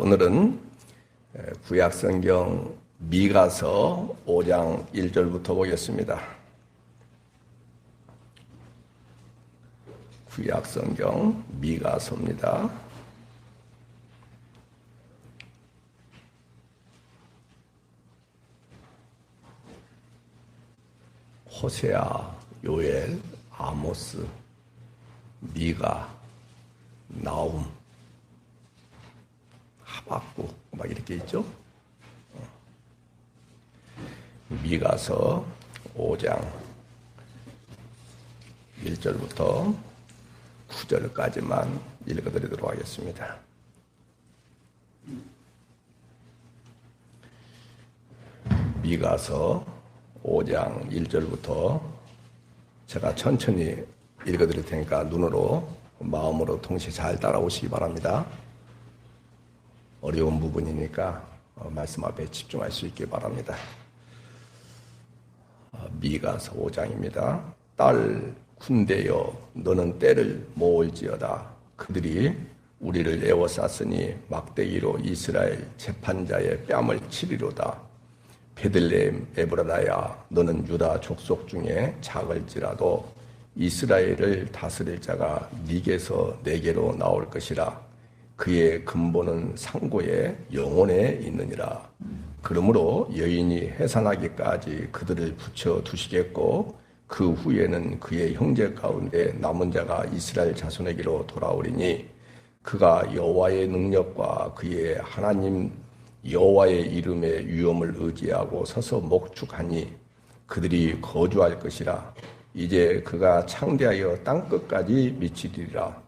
오늘은 구약성경 미가서 5장 1절부터 보겠습니다. 구약성경 미가서입니다. 호세아, 요엘, 아모스, 미가, 나움, 하박국 막 이렇게 있죠. 미가서 5장 1절부터 9절까지만 읽어드리도록 하겠습니다. 미가서 5장 1절부터 제가 천천히 읽어드릴 테니까 눈으로 마음으로 동시에 잘 따라오시기 바랍니다. 어려운 부분이니까 말씀 앞에 집중할 수 있기 바랍니다. 미가서 5장입니다. 딸 군대여 너는 때를 모을지어다. 그들이 우리를 에워쌌으니 막대기로 이스라엘 재판자의 뺨을 치리로다. 베들레헴 에브라다야 너는 유다 족속 중에 작을지라도 이스라엘을 다스릴 자가 네게서 내게로 나올 것이라. 그의 근본은 상고의 영혼에 있느니라. 그러므로 여인이 해산하기까지 그들을 붙여 두시겠고 그 후에는 그의 형제 가운데 남은 자가 이스라엘 자손에게로 돌아오리니 그가 여호와의 능력과 그의 하나님 여호와의 이름의 위엄을 의지하고 서서 목축하니 그들이 거주할 것이라. 이제 그가 창대하여 땅끝까지 미치리라.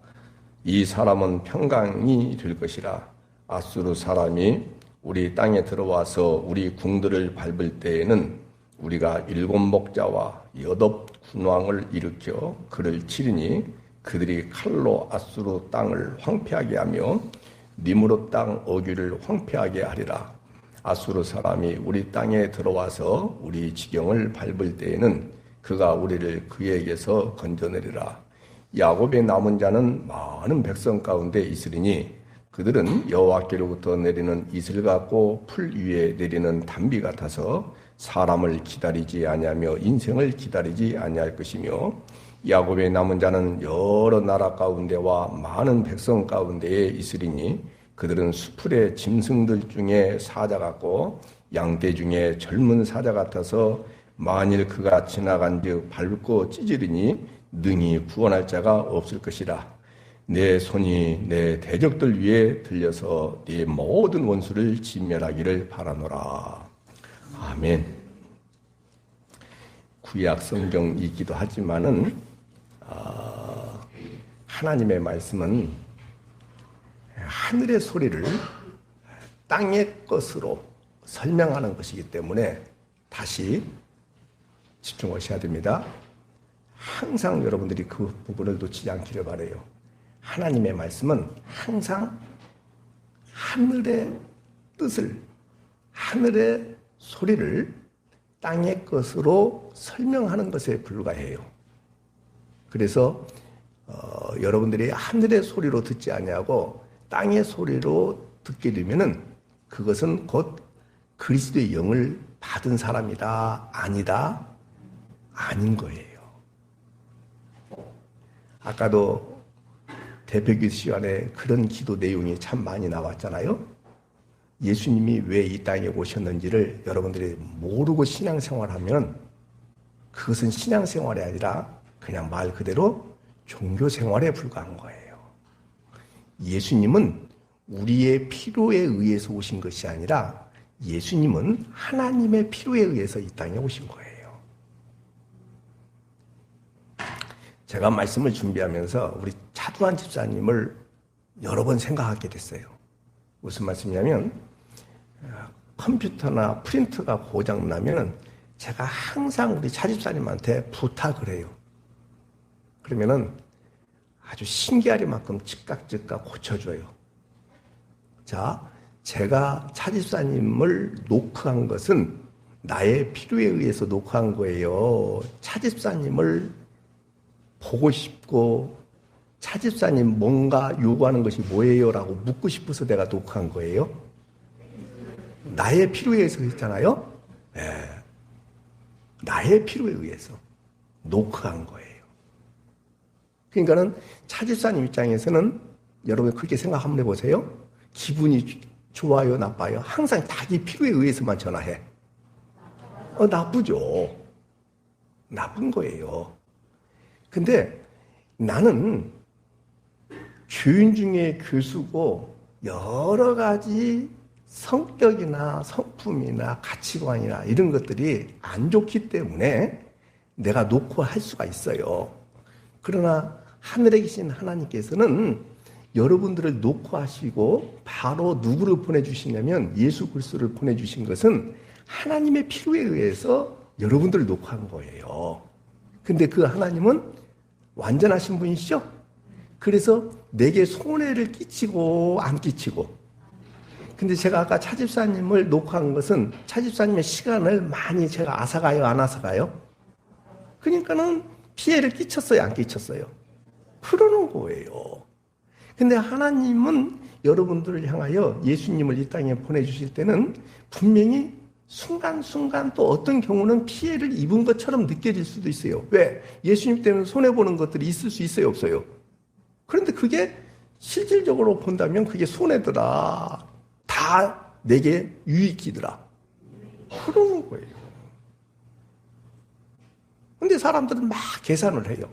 이 사람은 평강이 될 것이라. 아수르 사람이 우리 땅에 들어와서 우리 궁들을 밟을 때에는 우리가 7 목자와 8 군왕을 일으켜 그를 치리니 그들이 칼로 아수르 땅을 황폐하게 하며 니므롯 땅 어귀를 황폐하게 하리라. 아수르 사람이 우리 땅에 들어와서 우리 지경을 밟을 때에는 그가 우리를 그에게서 건져내리라. 야곱의 남은 자는 많은 백성 가운데 있으리니 그들은 여호와께로부터 내리는 이슬 같고 풀 위에 내리는 단비 같아서 사람을 기다리지 아니하며 인생을 기다리지 아니할 것이며 야곱의 남은 자는 여러 나라 가운데와 많은 백성 가운데에 있으리니 그들은 수풀의 짐승들 중에 사자 같고 양떼 중에 젊은 사자 같아서 만일 그가 지나간즉 밟고 찢으리니 능히 구원할 자가 없을 것이라. 내 손이 내 대적들 위에 들려서 네 모든 원수를 진멸하기를 바라노라. 아멘. 구약 성경이기도 하지만은 하나님의 말씀은 하늘의 소리를 땅의 것으로 설명하는 것이기 때문에 다시 집중하셔야 됩니다. 항상 여러분들이 그 부분을 놓치지 않기를 바라요. 하나님의 말씀은 항상 하늘의 뜻을, 하늘의 소리를 땅의 것으로 설명하는 것에 불과해요. 그래서 여러분들이 하늘의 소리로 듣지 아니하고 땅의 소리로 듣게 되면은 그것은 곧 그리스도의 영을 받은 사람이다, 아니다, 아닌 거예요. 아까도 대표기도 시간에 그런 기도 내용이 참 많이 나왔잖아요. 예수님이 왜 이 땅에 오셨는지를 여러분들이 모르고 신앙생활하면 그것은 신앙생활이 아니라 그냥 말 그대로 종교생활에 불과한 거예요. 예수님은 우리의 필요에 의해서 오신 것이 아니라 예수님은 하나님의 필요에 의해서 이 땅에 오신 거예요. 제가 말씀을 준비하면서 우리 차두환 집사님을 여러 번 생각하게 됐어요. 무슨 말씀이냐면 컴퓨터나 프린터가 고장나면 제가 항상 우리 차 집사님한테 부탁을 해요. 그러면은 아주 신기하리만큼 즉각 고쳐줘요. 자, 제가 차 집사님을 노크한 것은 나의 필요에 의해서 노크한 거예요. 차 집사님을 보고 싶고 차집사님 뭔가 요구하는 것이 뭐예요? 라고 묻고 싶어서 내가 녹화한 거예요. 나의 필요에 의해서 했잖아요. 네. 나의 필요에 의해서 녹화한 거예요. 그러니까는 차집사님 입장에서는 여러분 그렇게 생각 한번 해보세요. 기분이 좋아요, 나빠요? 항상 자기 필요에 의해서만 전화해. 나쁘죠. 나쁜 거예요. 근데 나는 교인 중에 교수고 여러 가지 성격이나 성품이나 가치관이나 이런 것들이 안 좋기 때문에 내가 놓고 할 수가 있어요. 그러나 하늘에 계신 하나님께서는 여러분들을 놓고 하시고 바로 누구를 보내주시냐면 예수 그리스도를 보내주신 것은 하나님의 필요에 의해서 여러분들을 놓고 한 거예요. 근데 그 하나님은 완전하신 분이시죠? 그래서 내게 손해를 끼치고 안 끼치고. 근데 제가 아까 차집사님을 놓고 한 것은 차집사님의 시간을 많이 제가 앗아가요, 안 앗아가요? 그러니까는 피해를 끼쳤어요, 안 끼쳤어요? 그러는 거예요. 근데 하나님은 여러분들을 향하여 예수님을 이 땅에 보내주실 때는 분명히 순간순간 또 어떤 경우는 피해를 입은 것처럼 느껴질 수도 있어요. 왜? 예수님 때문에 손해보는 것들이 있을 수 있어요, 없어요? 그런데 그게 실질적으로 본다면 그게 손해더라. 다 내게 유익이더라. 그러는 거예요. 근데 사람들은 막 계산을 해요.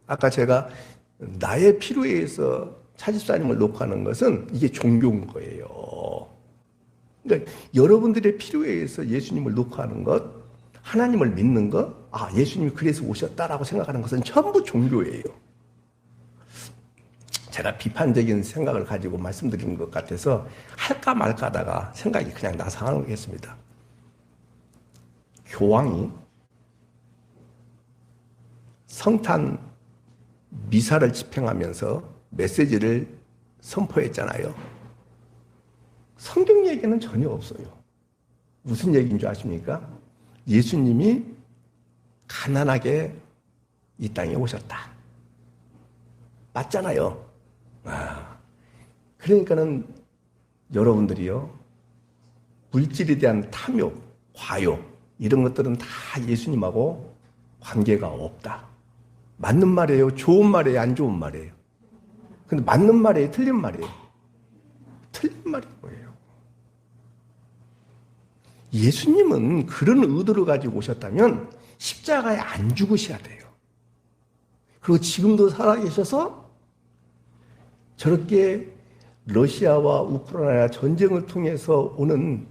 아까 제가 나의 필요에 의해서 차집사님을 놓고 하는 것은 이게 종교인 거예요. 그러니까 여러분들의 필요에 의해서 예수님을 놓고 하는 것, 하나님을 믿는 것, 예수님이 그래서 오셨다라고 생각하는 것은 전부 종교예요. 제가 비판적인 생각을 가지고 말씀드리는 것 같아서 할까 말까 하다가 생각이 그냥 나서 하는 거겠습니다. 교황이 성탄 미사를 집행하면서 메시지를 선포했잖아요. 성경 얘기는 전혀 없어요. 무슨 얘기인 줄 아십니까? 예수님이 가난하게 이 땅에 오셨다. 맞잖아요. 그러니까는 여러분들이요, 물질에 대한 탐욕, 과욕, 이런 것들은 다 예수님하고 관계가 없다. 맞는 말이에요? 좋은 말이에요? 안 좋은 말이에요? 근데 맞는 말이에요? 틀린 말이에요? 틀린 말인 거예요. 예수님은 그런 의도를 가지고 오셨다면 십자가에 안 죽으셔야 돼요. 그리고 지금도 살아계셔서 저렇게 러시아와 우크라이나 전쟁을 통해서 오는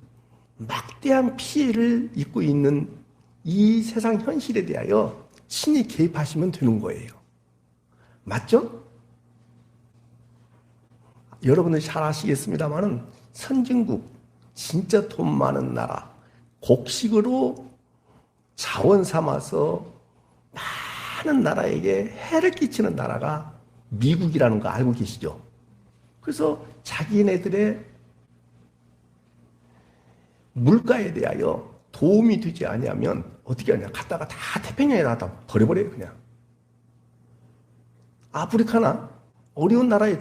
막대한 피해를 입고 있는 이 세상 현실에 대하여 친히 개입하시면 되는 거예요. 맞죠? 여러분들이 잘 아시겠습니다만은 선진국, 진짜 돈 많은 나라, 곡식으로 자원 삼아서 많은 나라에게 해를 끼치는 나라가 미국이라는 거 알고 계시죠? 그래서 자기네들의 물가에 대하여 도움이 되지 아니하면 어떻게 하냐? 갖다가 다 태평양에다 버려버려요, 그냥. 아프리카나 어려운 나라에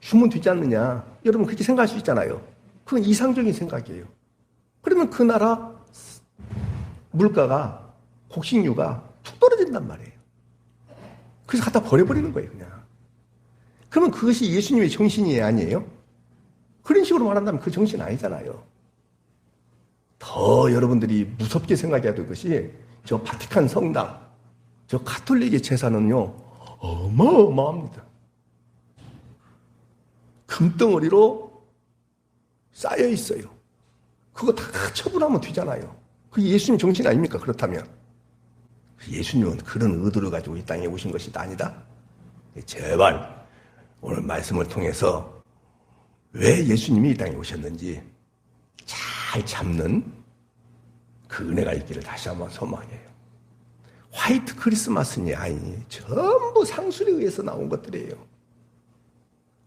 주면 되지 않느냐? 여러분 그렇게 생각할 수 있잖아요. 그건 이상적인 생각이에요. 그러면 그 나라 물가가, 곡식류가 툭 떨어진단 말이에요. 그래서 갖다 버려버리는 거예요, 그냥. 그러면 그것이 예수님의 정신이 아니에요? 그런 식으로 말한다면 그 정신 아니잖아요. 더 여러분들이 무섭게 생각해야 될 것이 저 바티칸 성당, 저 가톨릭의 재산은요, 어마어마합니다. 금덩어리로 쌓여 있어요. 그거 다 처분하면 되잖아요. 그게 예수님 정신 아닙니까? 그렇다면. 예수님은 그런 의도를 가지고 이 땅에 오신 것이 아니다. 제발 오늘 말씀을 통해서 왜 예수님이 이 땅에 오셨는지 잘 잡는 그 은혜가 있기를 다시 한번 소망해요. 화이트 크리스마스니 아니니 전부 상술에 의해서 나온 것들이에요.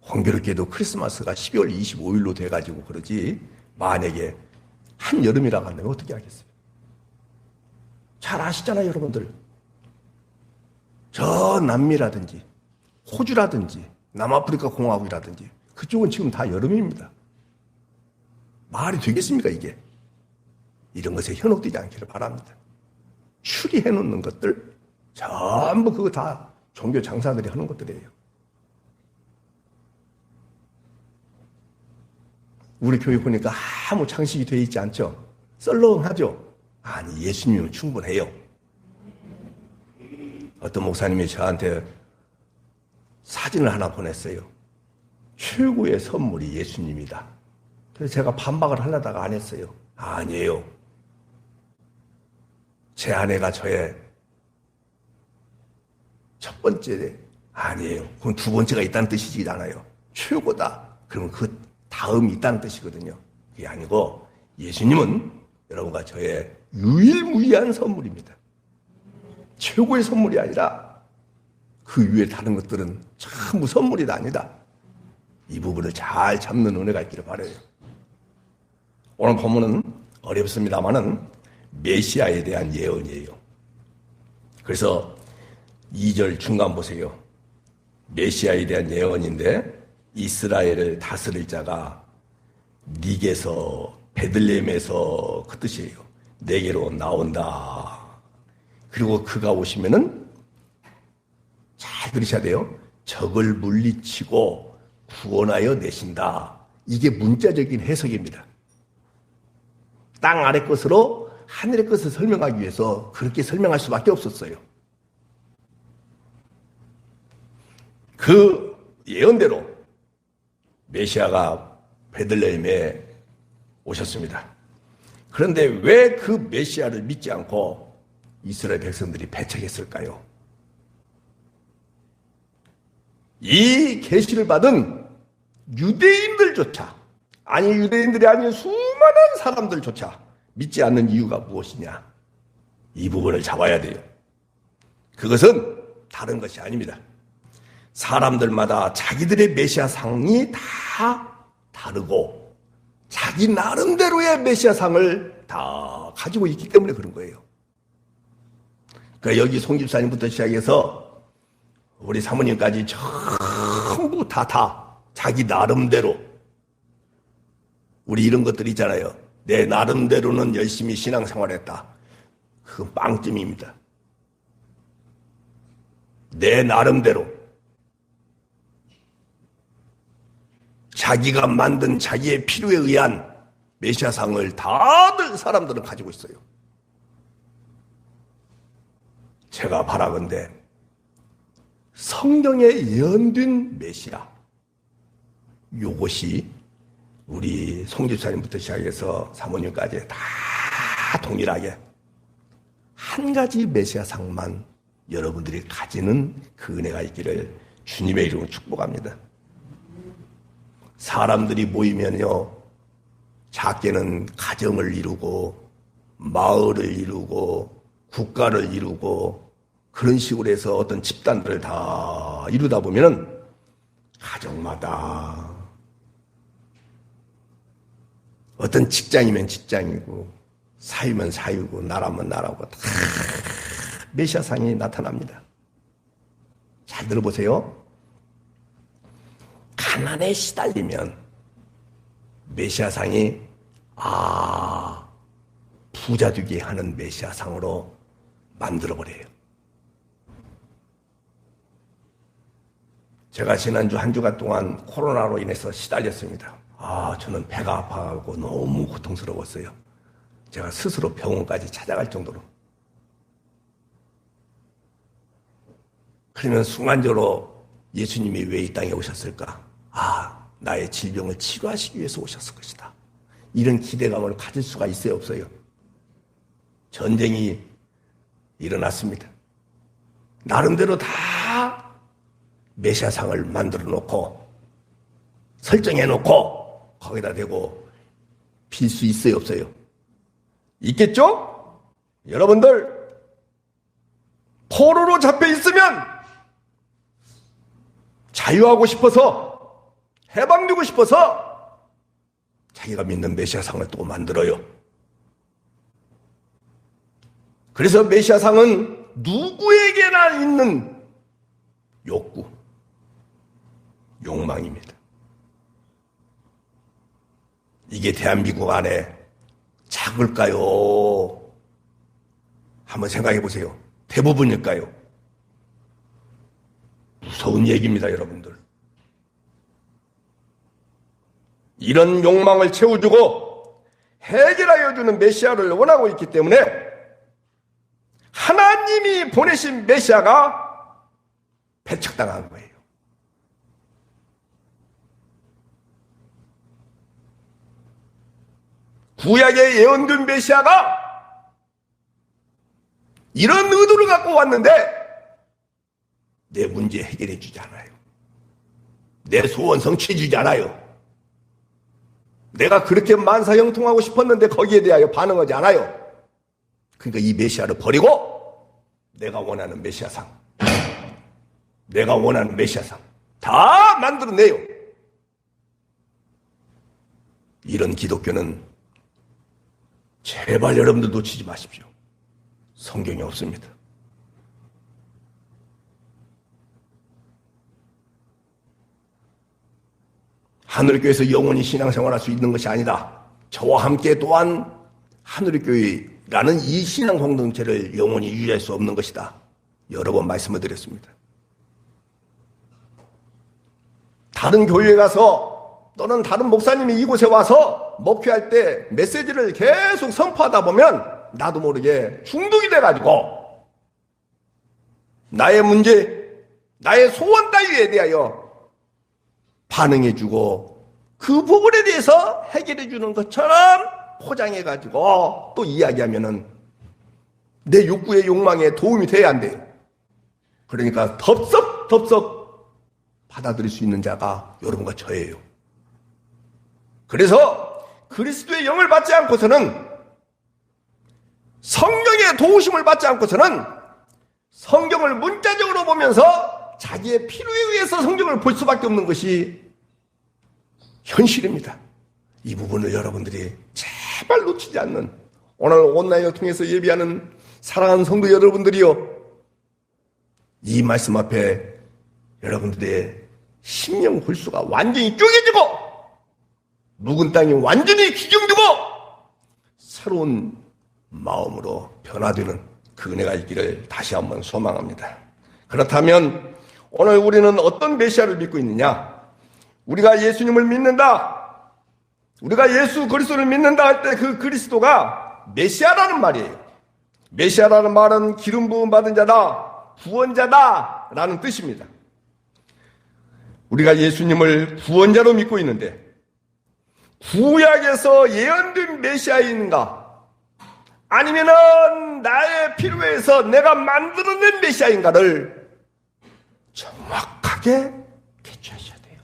공교롭게도 크리스마스가 12월 25일로 돼가지고 그러지, 만약에 한여름이라고 한다면 어떻게 하겠어요? 잘 아시잖아요, 여러분들. 저 남미라든지 호주라든지 남아프리카 공화국이라든지 그쪽은 지금 다 여름입니다. 말이 되겠습니까 이게? 이런 것에 현혹되지 않기를 바랍니다. 추리해 놓는 것들 전부 그거 다 종교 장사들이 하는 것들이에요. 우리 교회 보니까 아무 장식이 되어 있지 않죠? 썰렁하죠? 아니 예수님은 충분해요. 어떤 목사님이 저한테 사진을 하나 보냈어요. 최고의 선물이 예수님이다. 그래서 제가 반박을 하려다가 안 했어요. 아니에요. 제 아내가 저의 첫 번째 아니에요. 그건 두 번째가 있다는 뜻이지 않아요. 최고다. 그러면 그 다음이 있다는 뜻이거든요. 그게 아니고 예수님은 여러분과 저의 유일무이한 선물입니다. 최고의 선물이 아니라 그 위에 다른 것들은 전부 선물이 아니다. 이 부분을 잘 잡는 은혜가 있기를 바라요. 오늘 본문은 어렵습니다만은 메시아에 대한 예언이에요. 그래서 2절 중간 보세요. 메시아에 대한 예언인데 이스라엘을 다스릴 자가 닉에서 베들레헴에서 그 뜻이에요. 내게로 나온다. 그리고 그가 오시면은 잘 들으셔야 돼요. 적을 물리치고 구원하여 내신다. 이게 문자적인 해석입니다. 땅 아래 것으로 하늘의 것을 설명하기 위해서 그렇게 설명할 수밖에 없었어요. 그 예언대로 메시아가 베들레헴에 오셨습니다. 그런데 왜 그 메시아를 믿지 않고 이스라엘 백성들이 배척했을까요? 이 계시를 받은 유대인들조차, 아니 유대인들이 아닌 수많은 사람들조차 믿지 않는 이유가 무엇이냐? 이 부분을 잡아야 돼요. 그것은 다른 것이 아닙니다. 사람들마다 자기들의 메시아상이 다 다르고 자기 나름대로의 메시아상을 다 가지고 있기 때문에 그런 거예요. 그러니까 여기 송 집사님부터 시작해서 우리 사모님까지 전부 다 자기 나름대로 우리 이런 것들 있잖아요. 내 나름대로는 열심히 신앙생활했다. 그건 빵점입니다. 내 나름대로 자기가 만든 자기의 필요에 의한 메시아상을 다들 사람들은 가지고 있어요. 제가 바라건대 성경에 예언된 메시아, 요것이 우리 송 집사님부터 시작해서 사모님까지 다 동일하게 한 가지 메시아상만 여러분들이 가지는 그 은혜가 있기를 주님의 이름으로 축복합니다. 사람들이 모이면요, 작게는 가정을 이루고 마을을 이루고 국가를 이루고 그런 식으로 해서 어떤 집단들을 다 이루다 보면은 가정마다 어떤 직장이면 직장이고 사유면 사유고 나라면 나라고 다 메시아상이 나타납니다. 잘 들어보세요. 가난에 시달리면 메시아상이 부자 되게 하는 메시아상으로 만들어버려요. 제가 지난주 한 주간 동안 코로나로 인해서 시달렸습니다. 저는 배가 아파하고 너무 고통스러웠어요. 제가 스스로 병원까지 찾아갈 정도로. 그러면 순간적으로 예수님이 왜 이 땅에 오셨을까? 나의 질병을 치료하시기 위해서 오셨을 것이다. 이런 기대감을 가질 수가 있어요, 없어요? 전쟁이 일어났습니다. 나름대로 다 메시아상을 만들어 놓고 설정해 놓고 거기다 대고 빌 수 있어요, 없어요? 있겠죠? 여러분들 포로로 잡혀 있으면 자유하고 싶어서 해방되고 싶어서 자기가 믿는 메시아상을 또 만들어요. 그래서 메시아상은 누구에게나 있는 욕구, 욕망입니다. 이게 대한민국 안에 작을까요? 한번 생각해 보세요. 대부분일까요? 무서운 얘기입니다, 여러분들. 이런 욕망을 채워주고 해결하여주는 메시아를 원하고 있기 때문에 하나님이 보내신 메시아가 배척당한 거예요. 구약의 예언된 메시아가 이런 의도를 갖고 왔는데 내 문제 해결해 주지 않아요. 내 소원 성취해 주지 않아요. 내가 그렇게 만사형통하고 싶었는데 거기에 대하여 반응하지 않아요. 그러니까 이 메시아를 버리고 내가 원하는 메시아상, 내가 원하는 메시아상 다 만들어내요. 이런 기독교는 제발 여러분들 놓치지 마십시오. 성경이 없습니다. 하늘교회에서 영원히 신앙생활할 수 있는 것이 아니다. 저와 함께 또한 하늘교회라는 이 신앙 공동체를 영원히 유지할 수 없는 것이다. 여러 번 말씀을 드렸습니다. 다른 교회에 가서 또는 다른 목사님이 이곳에 와서 목회할 때 메시지를 계속 선포하다 보면 나도 모르게 중독이 돼가지고 나의 문제, 나의 소원 따위에 대하여 반응해주고 그 부분에 대해서 해결해주는 것처럼 포장해가지고 또 이야기하면은 내 욕구의 욕망에 도움이 돼야 안 돼요. 그러니까 덥석 받아들일 수 있는 자가 여러분과 저예요. 그래서 그리스도의 영을 받지 않고서는, 성령의 도우심을 받지 않고서는 성경을 문자적으로 보면서 자기의 필요에 의해서 성경을 볼 수밖에 없는 것이 현실입니다. 이 부분을 여러분들이 제발 놓치지 않는, 오늘 온라인을 통해서 예비하는 사랑하는 성도 여러분들이요, 이 말씀 앞에 여러분들의 심령 홀수가 완전히 쪼개지고 묵은 땅이 완전히 기경되고 새로운 마음으로 변화되는 그 은혜가 있기를 다시 한번 소망합니다. 그렇다면 오늘 우리는 어떤 메시아를 믿고 있느냐? 우리가 예수님을 믿는다, 우리가 예수 그리스도를 믿는다 할 때 그 그리스도가 메시아라는 말이에요. 메시아라는 말은 기름 부음 받은 자다, 구원자다 라는 뜻입니다. 우리가 예수님을 구원자로 믿고 있는데 구약에서 예언된 메시아인가, 아니면은 나의 필요에서 내가 만들어낸 메시아인가를 정확하게 캐치하셔야 돼요.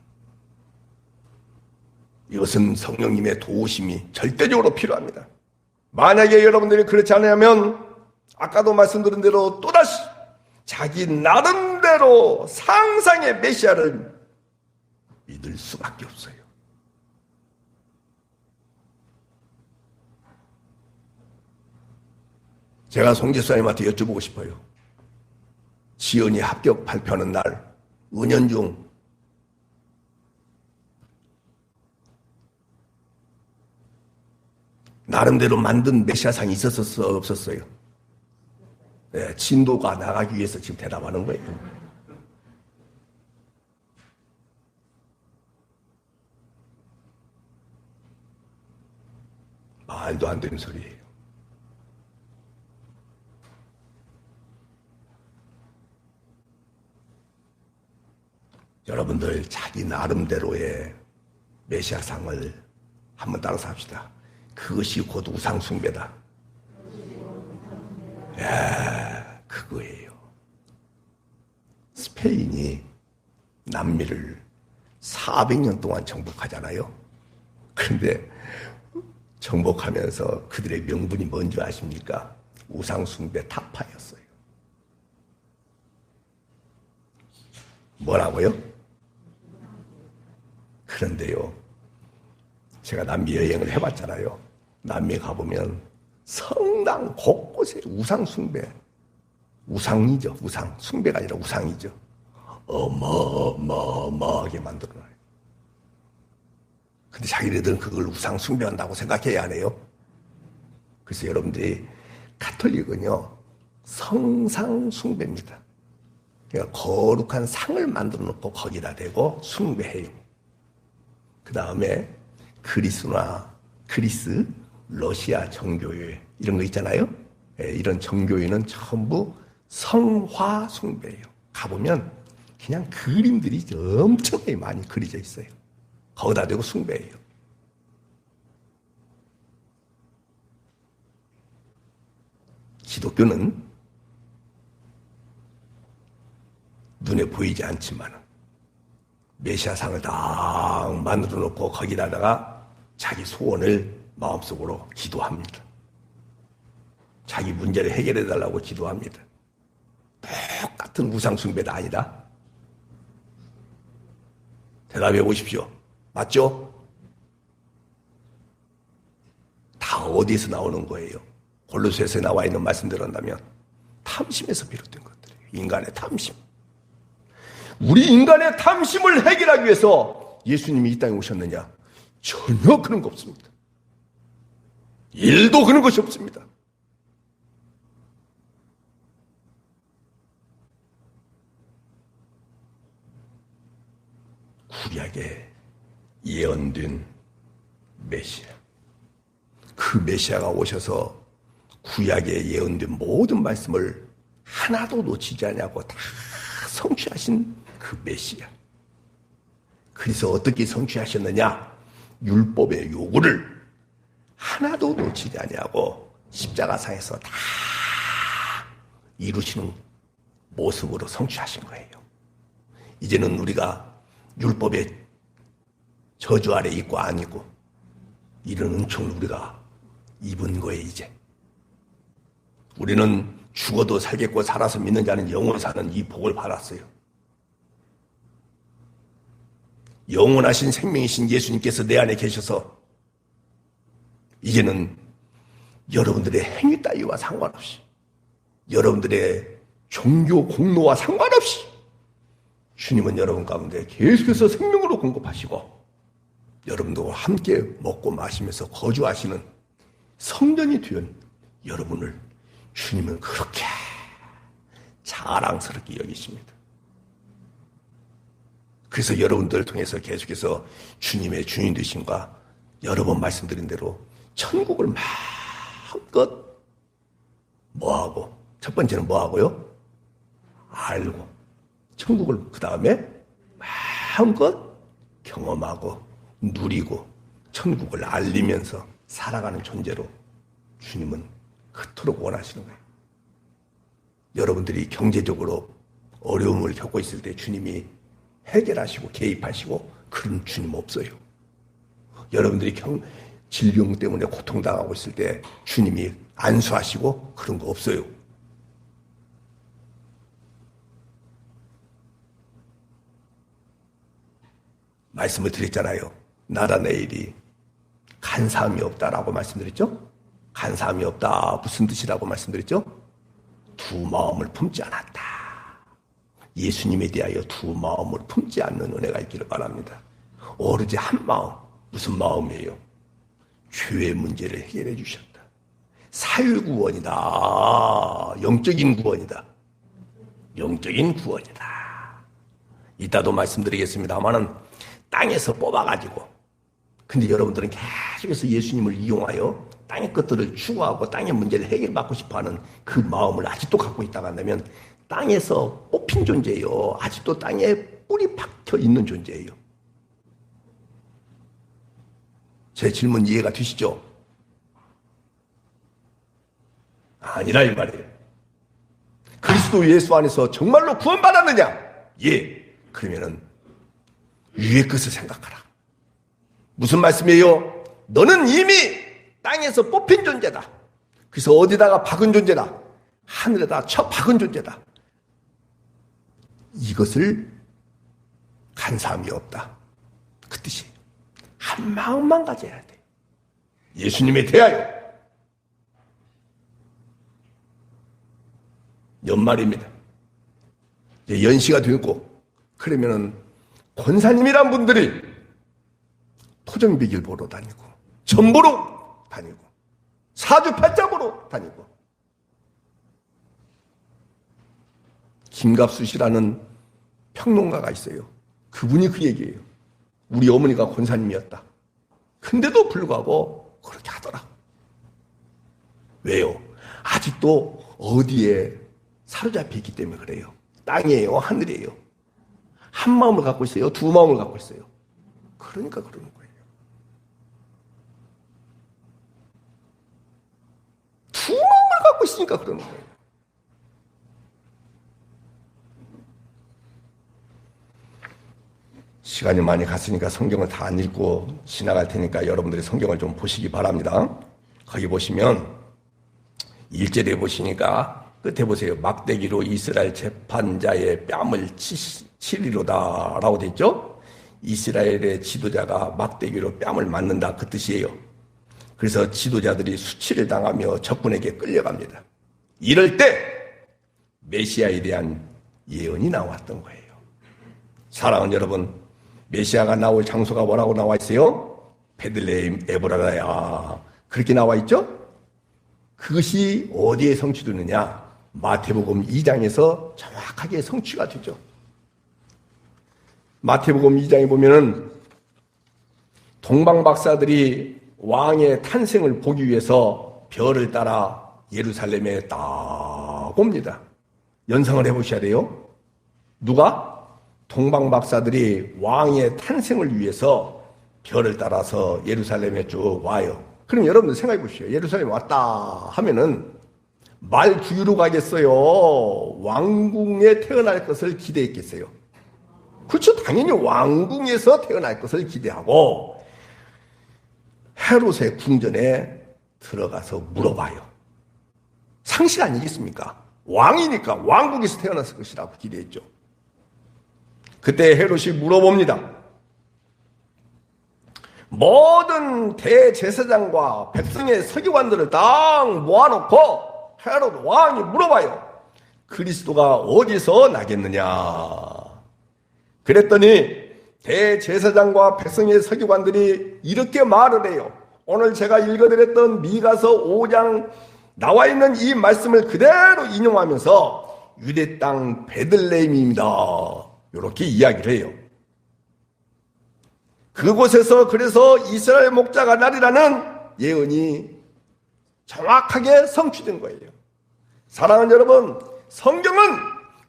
이것은 성령님의 도우심이 절대적으로 필요합니다. 만약에 여러분들이 그렇지 않으면 아까도 말씀드린 대로 또다시 자기 나름대로 상상의 메시아를 믿을 수밖에 없어요. 제가 송 집사님한테 여쭤보고 싶어요. 지연이 합격 발표하는 날 은연중 나름대로 만든 메시아상이 있었어요, 없었어요? 네, 진도가 나가기 위해서 지금 대답하는 거예요. 말도 안 되는 소리예요. 여러분들 자기 나름대로의 메시아상을 한번 따라서 합시다. 그것이 곧 우상숭배다. 그거예요. 스페인이 남미를 400년 동안 정복하잖아요. 그런데 정복하면서 그들의 명분이 뭔지 아십니까? 우상숭배 타파였어요. 뭐라고요? 그런데요, 제가 남미 여행을 해봤잖아요. 남미에 가보면 성당 곳곳에 우상숭배, 우상이죠. 우상, 숭배가 아니라 우상이죠. 어마어마하게 만들어놔요. 근데 자기네들은 그걸 우상 숭배한다고 생각해야 하네요. 그래서 여러분들이 가톨릭은요, 성상 숭배입니다. 그러니까 거룩한 상을 만들어 놓고 거기다 대고 숭배해요. 그 다음에 그리스, 러시아 정교회 이런 거 있잖아요. 이런 정교회는 전부 성화 숭배예요. 가보면 그냥 그림들이 엄청나게 많이 그려져 있어요. 거기다 대고 숭배해요. 기독교는 눈에 보이지 않지만 메시아상을 딱 만들어 놓고 거기다가 자기 소원을 마음속으로 기도합니다. 자기 문제를 해결해 달라고 기도합니다. 똑같은 우상숭배도 아니다. 대답해 보십시오. 맞죠? 다 어디에서 나오는 거예요? 골로새서에 나와 있는 말씀대로 한다면 탐심에서 비롯된 것들이에요. 인간의 탐심. 우리 인간의 탐심을 해결하기 위해서 예수님이 이 땅에 오셨느냐? 전혀 그런 거 없습니다. 일도 그런 것이 없습니다. 구약에 예언된 메시아. 그 메시아가 오셔서 구약에 예언된 모든 말씀을 하나도 놓치지 않냐고 다 성취하신 그 메시아. 그래서 어떻게 성취하셨느냐? 율법의 요구를 하나도 놓치지 않냐고 십자가상에서 다 이루시는 모습으로 성취하신 거예요. 이제는 우리가 율법의 저주 아래 있고 아니고 이런 은총을 우리가 입은 거예요. 이제 우리는 죽어도 살겠고 살아서 믿는 자는 영원히 사는 이 복을 받았어요. 영원하신 생명이신 예수님께서 내 안에 계셔서 이제는 여러분들의 행위 따위와 상관없이 여러분들의 종교 공로와 상관없이 주님은 여러분 가운데 계속해서 생명으로 공급하시고 여러분들과 함께 먹고 마시면서 거주하시는 성전이 되은 여러분을 주님은 그렇게 자랑스럽게 여기십니다. 그래서 여러분들을 통해서 계속해서 주님의 주인 되심과 여러 번 말씀드린 대로 천국을 마음껏 뭐하고, 첫 번째는 뭐하고요? 알고, 천국을 그 다음에 마음껏 경험하고 누리고 천국을 알리면서 살아가는 존재로 주님은 그토록 원하시는 거예요. 여러분들이 경제적으로 어려움을 겪고 있을 때 주님이 해결하시고 개입하시고 그런 주님 없어요. 여러분들이 질병 때문에 고통당하고 있을 때 주님이 안수하시고 그런 거 없어요. 말씀을 드렸잖아요. 나라 내일이 간사함이 없다라고 말씀드렸죠? 간사함이 없다. 무슨 뜻이라고 말씀드렸죠? 두 마음을 품지 않았다. 예수님에 대하여 두 마음을 품지 않는 은혜가 있기를 바랍니다. 오로지 한 마음. 무슨 마음이에요? 죄의 문제를 해결해 주셨다. 사율구원이다. 영적인 구원이다. 영적인 구원이다. 이따도 말씀드리겠습니다만은 땅에서 뽑아가지고 근데 여러분들은 계속해서 예수님을 이용하여 땅의 것들을 추구하고 땅의 문제를 해결받고 싶어하는 그 마음을 아직도 갖고 있다고 한다면 땅에서 뽑힌 존재예요. 아직도 땅에 뿌리 박혀 있는 존재예요. 제 질문 이해가 되시죠? 아니라 이 말이에요. 그리스도 예수 안에서 정말로 구원받았느냐? 예. 그러면은 위의 것을 생각하라. 무슨 말씀이에요? 너는 이미 땅에서 뽑힌 존재다. 그래서 어디다가 박은 존재다. 하늘에다 쳐 박은 존재다. 이것을 간사함이 없다. 그 뜻이에요. 한 마음만 가져야 돼. 예수님에 대하여. 연말입니다. 이제 연시가 되고 그러면은 권사님이란 분들이 토정비길 보러 다니고 전보러 다니고 사주팔자 보러 다니고 김갑수씨라는 평론가가 있어요. 그분이 그 얘기예요. 우리 어머니가 권사님이었다. 근데도 불구하고 그렇게 하더라. 왜요? 아직도 어디에 사로잡혀 있기 때문에 그래요. 땅이에요, 하늘이에요. 한 마음을 갖고 있어요, 두 마음을 갖고 있어요. 그러니까 그러는 거예요. 두 마음을 갖고 있으니까 그러는 거예요. 시간이 많이 갔으니까 성경을 다 안 읽고 지나갈 테니까 여러분들이 성경을 좀 보시기 바랍니다. 거기 보시면 1절에 보시니까 끝에 보세요. 막대기로 이스라엘 재판자의 뺨을 치리로다 라고 되어 있죠. 이스라엘의 지도자가 막대기로 뺨을 맞는다 그 뜻이에요. 그래서 지도자들이 수치를 당하며 적군에게 끌려갑니다. 이럴 때 메시아에 대한 예언이 나왔던 거예요. 사랑하는 여러분, 메시아가 나올 장소가 뭐라고 나와 있어요? 베들레헴 에브라다야. 그렇게 나와 있죠? 그것이 어디에 성취되느냐? 마태복음 2장에서 정확하게 성취가 되죠. 마태복음 2장에 보면은 동방박사들이 왕의 탄생을 보기 위해서 별을 따라 예루살렘에 딱 옵니다. 연상을 해보셔야 돼요. 누가? 동방박사들이 왕의 탄생을 위해서 별을 따라서 예루살렘에 쭉 와요. 그럼 여러분들 생각해 보시죠. 예루살렘에 왔다 하면은 말 구유로 가겠어요? 왕궁에 태어날 것을 기대했겠어요? 그렇죠. 당연히 왕궁에서 태어날 것을 기대하고 헤롯의 궁전에 들어가서 물어봐요. 상식 아니겠습니까? 왕이니까 왕국에서 태어났을 것이라고 기대했죠. 그때 헤롯이 물어봅니다. 모든 대제사장과 백성의 서기관들을 딱 모아놓고 헤롯 왕이 물어봐요. 그리스도가 어디서 나겠느냐. 그랬더니 대제사장과 백성의 서기관들이 이렇게 말을 해요. 오늘 제가 읽어드렸던 미가서 5장 나와 있는 이 말씀을 그대로 인용하면서 유대 땅 베들레헴입니다. 이렇게 이야기를 해요. 그곳에서 그래서 이스라엘 목자가 나리라는 예언이 정확하게 성취된 거예요. 사랑하는 여러분, 성경은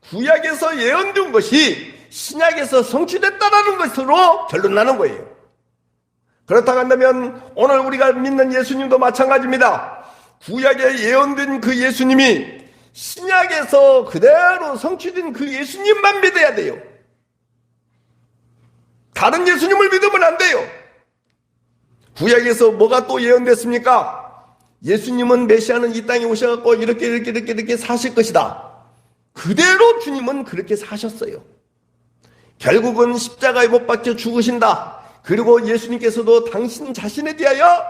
구약에서 예언된 것이 신약에서 성취됐다는 것으로 결론나는 거예요. 그렇다고 한다면 오늘 우리가 믿는 예수님도 마찬가지입니다. 구약에 예언된 그 예수님이 신약에서 그대로 성취된 그 예수님만 믿어야 돼요. 다른 예수님을 믿으면 안 돼요. 구약에서 뭐가 또 예언됐습니까? 예수님은 메시아는 이 땅에 오셔갖고 이렇게 사실 것이다. 그대로 주님은 그렇게 사셨어요. 결국은 십자가에 못 박혀 죽으신다. 그리고 예수님께서도 당신 자신에 대하여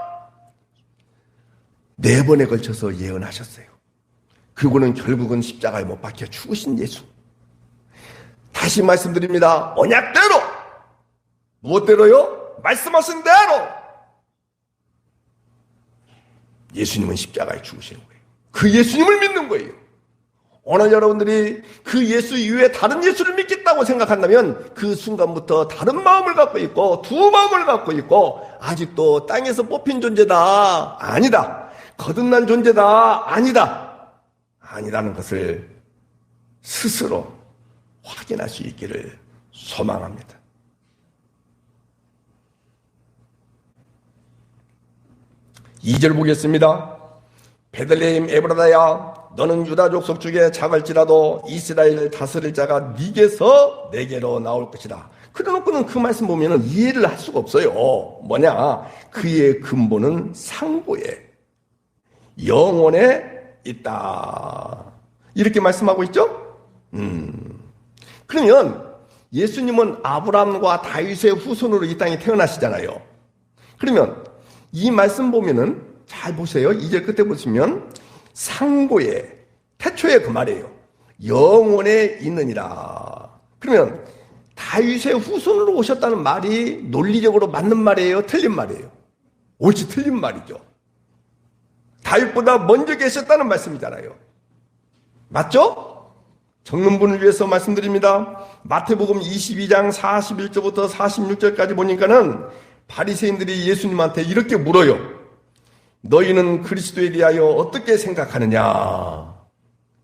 4번에 걸쳐서 예언하셨어요. 그리고는 결국은 십자가에 못 박혀 죽으신 예수. 다시 말씀드립니다. 언약대로, 무엇대로요? 말씀하신 대로 예수님은 십자가에 죽으시는 거예요. 그 예수님을 믿는 거예요. 오늘 여러분들이 그 예수 이외에 다른 예수를 믿겠다고 생각한다면 그 순간부터 다른 마음을 갖고 있고 두 마음을 갖고 있고 아직도 땅에서 뽑힌 존재다. 아니다. 거듭난 존재다. 아니다. 아니라는 것을 스스로 확인할 수 있기를 소망합니다. 이 절 보겠습니다. 베들레헴 에브라다야, 너는 유다 족속 중에 작을지라도 이스라엘을 다스릴 자가 네게서 내게로 나올 것이다. 그래놓고는 그 말씀 보면은 이해를 할 수가 없어요. 뭐냐? 그의 근본은 상고에 영원에 있다. 이렇게 말씀하고 있죠? 그러면 예수님은 아브라함과 다윗의 후손으로 이 땅에 태어나시잖아요. 그러면 이 말씀 보면은 잘 보세요. 2절 끝에 보시면 상고에 태초에 그 말이에요. 영원에 있느니라. 그러면 다윗의 후손으로 오셨다는 말이 논리적으로 맞는 말이에요? 틀린 말이에요? 옳지 틀린 말이죠. 다윗보다 먼저 계셨다는 말씀이잖아요. 맞죠? 적는 분을 위해서 말씀드립니다. 마태복음 22장 41절부터 46절까지 보니까는 바리새인들이 예수님한테 이렇게 물어요. 너희는 그리스도에 대하여 어떻게 생각하느냐?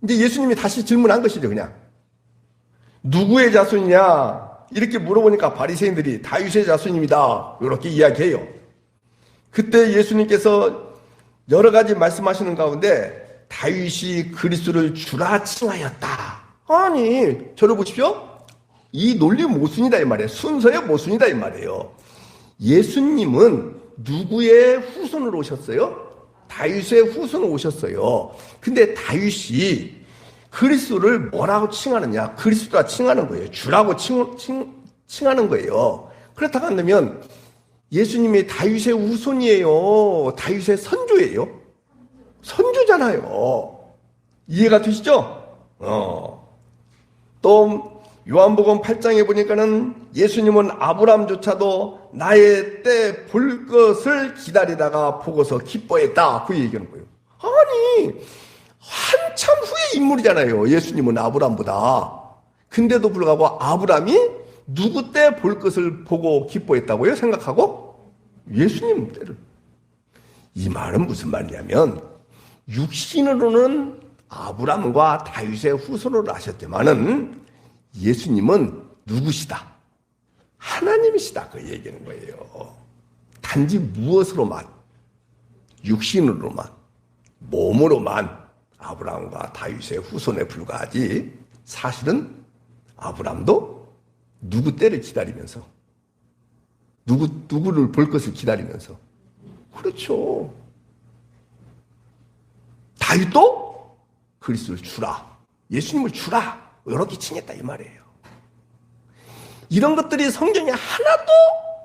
이제 예수님이 다시 질문한 것이죠. 그냥 누구의 자손이냐? 이렇게 물어보니까 바리새인들이 다윗의 자손입니다. 이렇게 이야기해요. 그때 예수님께서 여러 가지 말씀하시는 가운데 다윗이 그리스도를 주라 칭하였다. 아니, 저를 보십시오. 이 논리 모순이다 이 말이에요. 순서의 모순이다 이 말이에요. 예수님은 누구의 후손으로 오셨어요? 다윗의 후손으로 오셨어요. 근데 다윗이 그리스도를 뭐라고 칭하느냐? 그리스도가 칭하는 거예요. 주라고 칭하는 거예요. 그렇다고 한다면 예수님이 다윗의 후손이에요? 다윗의 선조예요? 선조잖아요. 이해가 되시죠? 또 요한복음 8장에 보니까는 예수님은 아브라함조차도 나의 때 볼 것을 기다리다가 보고서 기뻐했다. 그 얘기하는 거예요. 아니, 한참 후의 인물이잖아요. 예수님은 아브라함보다. 근데도 불구하고 아브라함이 누구 때 볼 것을 보고 기뻐했다고요? 생각하고? 예수님 때를. 이 말은 무슨 말이냐면 육신으로는 아브라함과 다윗의 후손으로 하셨지만은 예수님은 누구시다? 하나님이시다. 그 얘기하는 거예요. 단지 무엇으로만? 육신으로만, 몸으로만 아브라함과 다윗의 후손에 불과하지 사실은 아브라함도 누구 때를 기다리면서 누구를 볼 것을 기다리면서 그렇죠. 다윗도 그리스도를 주라, 예수님을 주라 이렇게 칭했다 이 말이에요. 이런 것들이 성경에 하나도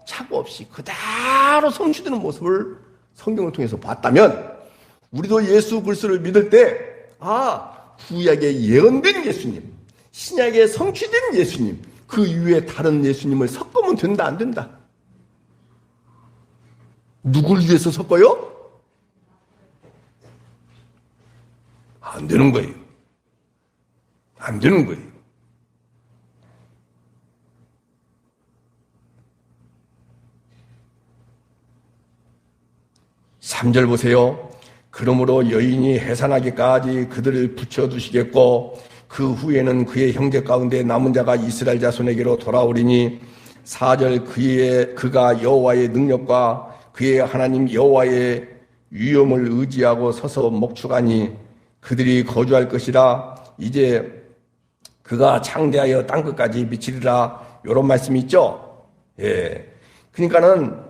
착오 없이 그대로 성취되는 모습을 성경을 통해서 봤다면 우리도 예수 그리스도를 믿을 때 구약에 예언된 예수님, 신약에 성취된 예수님, 그 이후에 다른 예수님을 섞으면 된다 안 된다? 누굴 위해서 섞어요? 안 되는 거예요. 안 되는 거예요. 삼절 보세요. 그러므로 여인이 해산하기까지 그들을 붙여두시겠고 그 후에는 그의 형제 가운데 남은 자가 이스라엘 자손에게로 돌아오리니 4절 그가 여호와의 능력과 그의 하나님 여호와의 위엄을 의지하고 서서 목축하니 그들이 거주할 것이라. 이제 그가 창대하여 땅끝까지 미치리라. 이런 말씀이 있죠. 예. 그러니까는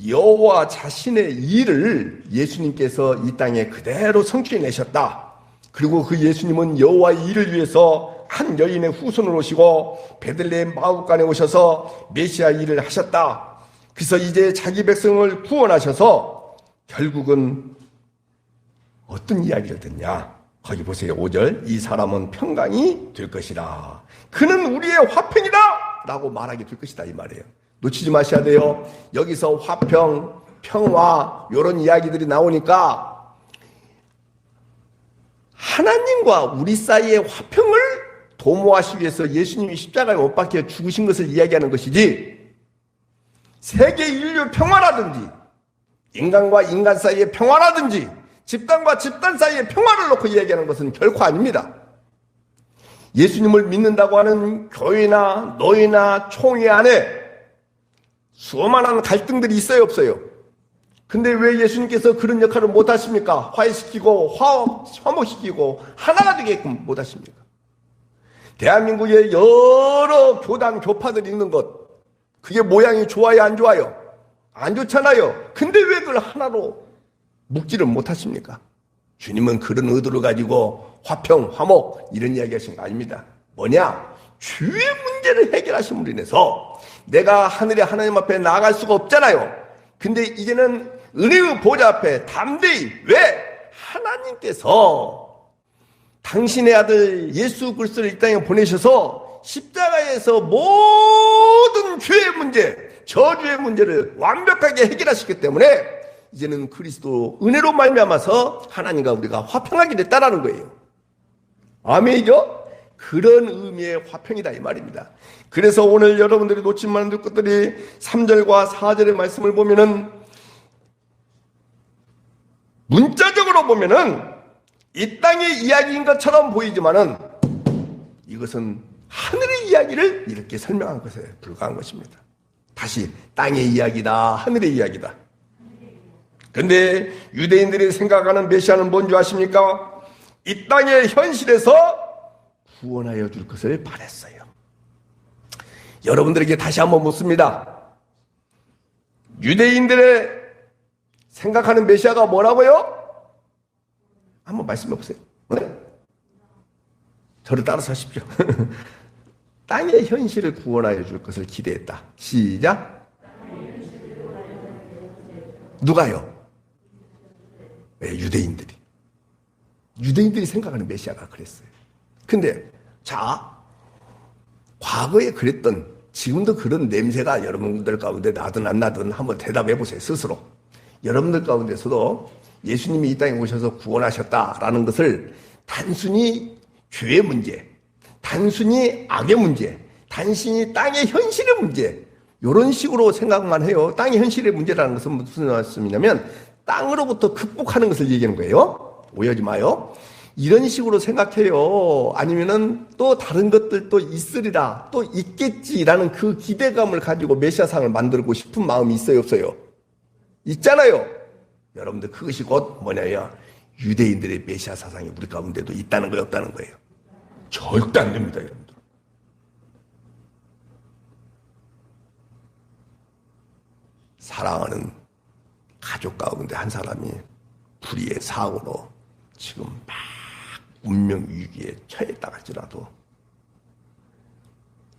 여호와 자신의 일을 예수님께서 이 땅에 그대로 성취해내셨다. 그리고 그 예수님은 여호와의 일을 위해서 한 여인의 후손으로 오시고 베들레헴 마구간에 오셔서 메시아 일을 하셨다. 그래서 이제 자기 백성을 구원하셔서 결국은 어떤 이야기를 듣냐? 거기 보세요. 5절 이 사람은 평강이 될 것이라. 그는 우리의 화평이다 라고 말하게 될 것이다 이 말이에요. 놓치지 마셔야 돼요. 여기서 화평, 평화 이런 이야기들이 나오니까 하나님과 우리 사이의 화평을 도모하시기 위해서 예수님이 십자가에 못 박혀 죽으신 것을 이야기하는 것이지 세계 인류 평화라든지 인간과 인간 사이의 평화라든지 집단과 집단 사이의 평화를 놓고 이야기하는 것은 결코 아닙니다. 예수님을 믿는다고 하는 교회나 노예나 총회 안에 수많은 갈등들이 있어요 없어요? 근데 왜 예수님께서 그런 역할을 못하십니까? 화해시키고 화목시키고 하나가 되게끔 못하십니까? 대한민국에 여러 교단 교파들이 있는 것 그게 모양이 좋아요 안 좋아요? 안 좋잖아요. 근데 왜 그걸 하나로 묶지를 못하십니까? 주님은 그런 의도를 가지고 화평, 화목 이런 이야기 하신 거 아닙니다. 뭐냐? 주의 문제를 해결하심으로 인해서 내가 하늘의 하나님 앞에 나아갈 수가 없잖아요. 근데 이제는 은혜의 보좌 앞에 담대히 왜? 하나님께서 당신의 아들 예수 그리스도를 이 땅에 보내셔서 십자가에서 모든 죄의 문제, 저주의 문제를 완벽하게 해결하셨기 때문에 이제는 그리스도 은혜로 말미암아서 하나님과 우리가 화평하게 됐다라는 거예요. 아멘이죠? 그런 의미의 화평이다 이 말입니다. 그래서 오늘 여러분들이 놓칠 만한 것들이 3절과 4절의 말씀을 보면은 문자적으로 보면은 이 땅의 이야기인 것처럼 보이지만은 이것은 하늘의 이야기를 이렇게 설명한 것에 불과한 것입니다. 다시 땅의 이야기다, 하늘의 이야기다. 그런데 유대인들이 생각하는 메시아는 뭔지 아십니까? 이 땅의 현실에서 구원하여 줄 것을 바랬어요. 여러분들에게 다시 한번 묻습니다. 유대인들의 생각하는 메시아가 뭐라고요? 한번 말씀해 보세요. 네? 저를 따라서 하십시오. 땅의 현실을 구원하여 줄 것을 기대했다. 시작. 누가요? 네, 유대인들이. 유대인들이 생각하는 메시아가 그랬어요. 근데 자, 과거에 그랬던, 지금도 그런 냄새가 여러분들 가운데 나든 안 나든 한번 대답해 보세요, 스스로. 여러분들 가운데서도 예수님이 이 땅에 오셔서 구원하셨다라는 것을 단순히 죄의 문제, 단순히 악의 문제, 단순히 땅의 현실의 문제, 이런 식으로 생각만 해요. 땅의 현실의 문제라는 것은 무슨 말씀이냐면 땅으로부터 극복하는 것을 얘기하는 거예요. 오해하지 마요. 이런 식으로 생각해요. 아니면은 또 다른 것들도 있으리라, 또 있겠지라는 그 기대감을 가지고 메시아상을 만들고 싶은 마음이 있어요, 없어요? 있잖아요. 여러분들 그것이 곧 뭐냐요? 유대인들의 메시아 사상이 우리 가운데도 있다는 거예요, 없다는 거예요? 절대 안 됩니다, 여러분들. 사랑하는 가족 가운데 한 사람이 불의의 사고로 지금 막 운명 위기에 처했다 할지라도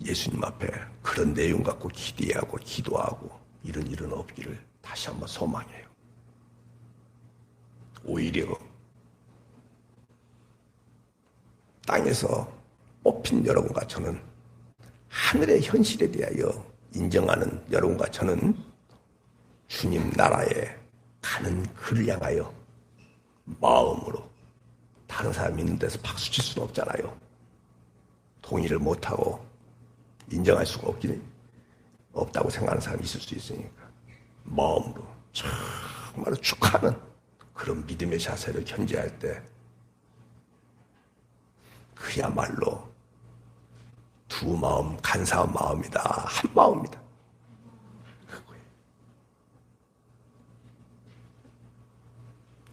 예수님 앞에 그런 내용 갖고 기대하고 기도하고 이런 일은 없기를 다시 한번 소망해요. 오히려 땅에서 뽑힌 여러분과 저는 하늘의 현실에 대하여 인정하는 여러분과 저는 주님 나라에 가는 그를 향하여 마음으로, 다른 사람이 있는 데서 박수 칠 수는 없잖아요. 동의를 못하고 인정할 수가 없다고 생각하는 사람이 있을 수 있으니까 마음으로 정말로 축하하는 그런 믿음의 자세를 견지할 때 그야말로 두 마음, 간사한 마음이다, 한 마음이다.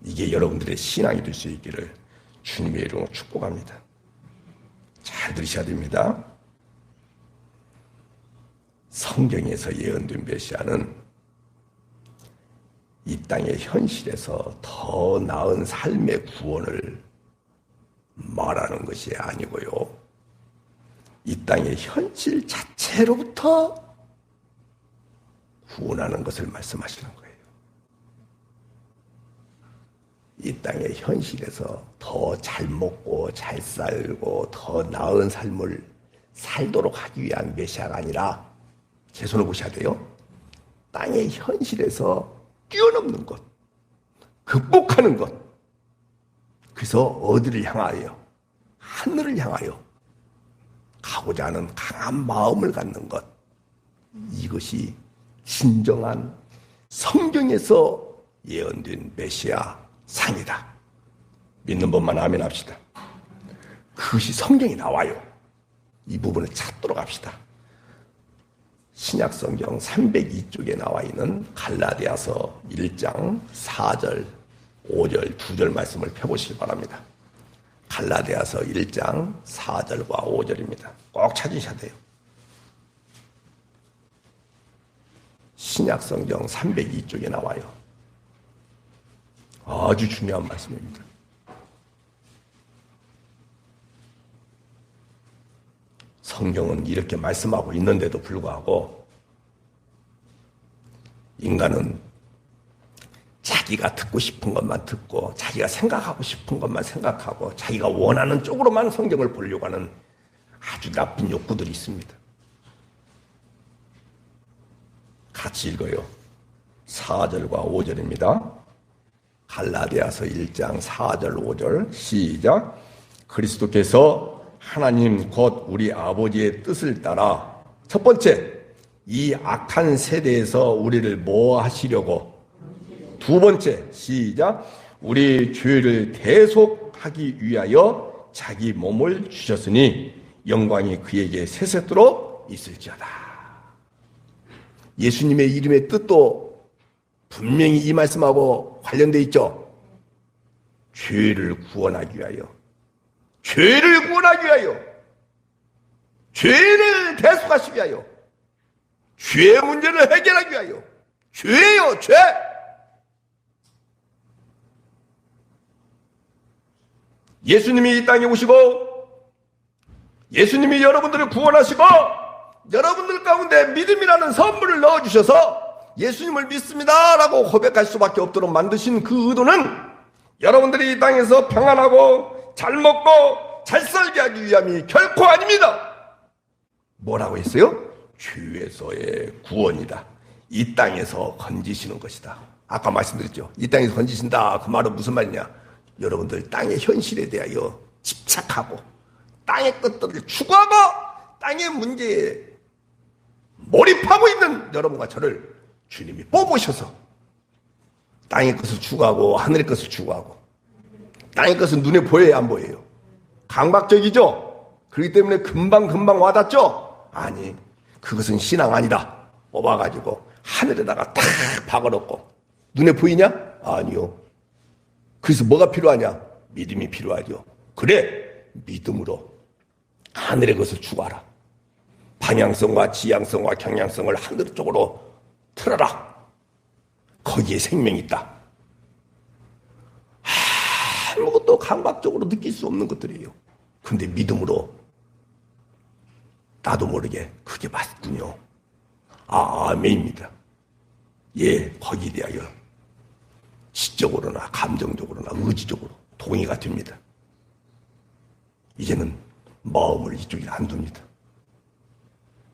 이게 여러분들의 신앙이 될 수 있기를 주님의 이름으로 축복합니다. 잘 들으셔야 됩니다. 성경에서 예언된 메시아는 이 땅의 현실에서 더 나은 삶의 구원을 말하는 것이 아니고요, 이 땅의 현실 자체로부터 구원하는 것을 말씀하시는 거예요. 이 땅의 현실에서 더 잘 먹고 잘 살고 더 나은 삶을 살도록 하기 위한 메시아가 아니라, 제 손을 보셔야 돼요. 땅의 현실에서 뛰어넘는 것, 극복하는 것. 그래서 어디를 향하여? 하늘을 향하여 가고자 하는 강한 마음을 갖는 것. 이것이 진정한 성경에서 예언된 메시아 상이다. 믿는 분만 아멘 합시다. 그것이 성경에 나와요. 이 부분을 찾도록 합시다. 신약성경 302쪽에 나와 있는 갈라디아서 1장 4절, 5절, 2절 말씀을 펴보시기 바랍니다. 갈라디아서 1장 4절과 5절입니다. 꼭 찾으셔야 돼요. 신약성경 302쪽에 나와요. 아주 중요한 말씀입니다. 성경은 이렇게 말씀하고 있는데도 불구하고 인간은 자기가 듣고 싶은 것만 듣고 자기가 생각하고 싶은 것만 생각하고 자기가 원하는 쪽으로만 성경을 보려고 하는 아주 아주 나쁜 욕구들이 있습니다. 같이 읽어요. 4절과 5절입니다. 갈라디아서 1장 4절 5절 시작. 그리스도께서 하나님 곧 우리 아버지의 뜻을 따라 첫 번째, 이 악한 세대에서 우리를 뭐 하시려고? 두 번째, 시작. 우리 죄를 대속하기 위하여 자기 몸을 주셨으니 영광이 그에게 세세토록 있을지어다. 예수님의 이름의 뜻도 분명히 이 말씀하고 관련되어 있죠. 죄를 구원하기 위하여, 죄를 구원하기 위하여, 죄를 대속하시기 위하여, 죄의 문제를 해결하기 위하여. 죄예요, 죄. 예수님이 이 땅에 오시고 예수님이 여러분들을 구원하시고 여러분들 가운데 믿음이라는 선물을 넣어주셔서 예수님을 믿습니다 라고 고백할 수밖에 없도록 만드신 그 의도는 여러분들이 이 땅에서 평안하고 잘 먹고 잘 살게 하기 위함이 결코 아닙니다. 뭐라고 했어요? 죄에서의 구원이다. 이 땅에서 건지시는 것이다. 아까 말씀드렸죠. 이 땅에서 건지신다. 그 말은 무슨 말이냐? 여러분들 땅의 현실에 대하여 집착하고 땅의 것들을 추구하고 땅의 문제에 몰입하고 있는 여러분과 저를 주님이 뽑으셔서 땅의 것을 추구하고 하늘의 것을 추구하고. 땅의 것은 눈에 보여야 안 보여요? 강박적이죠? 그렇기 때문에 금방 와닿죠? 아니, 그것은 신앙 아니다. 뽑아가지고 하늘에다가 탁 박아놓고 눈에 보이냐? 아니요. 그래서 뭐가 필요하냐? 믿음이 필요하죠. 그래, 믿음으로 하늘의 것을 추구하라. 방향성과 지향성과 경향성을 하늘 쪽으로 틀어라. 거기에 생명이 있다. 아무것도 감각적으로 느낄 수 없는 것들이에요. 근데 믿음으로 나도 모르게 그게 맞군요. 아멘입니다. 예, 거기에 대하여 지적으로나 감정적으로나 의지적으로 동의가 됩니다. 이제는 마음을 이쪽에 안 둡니다.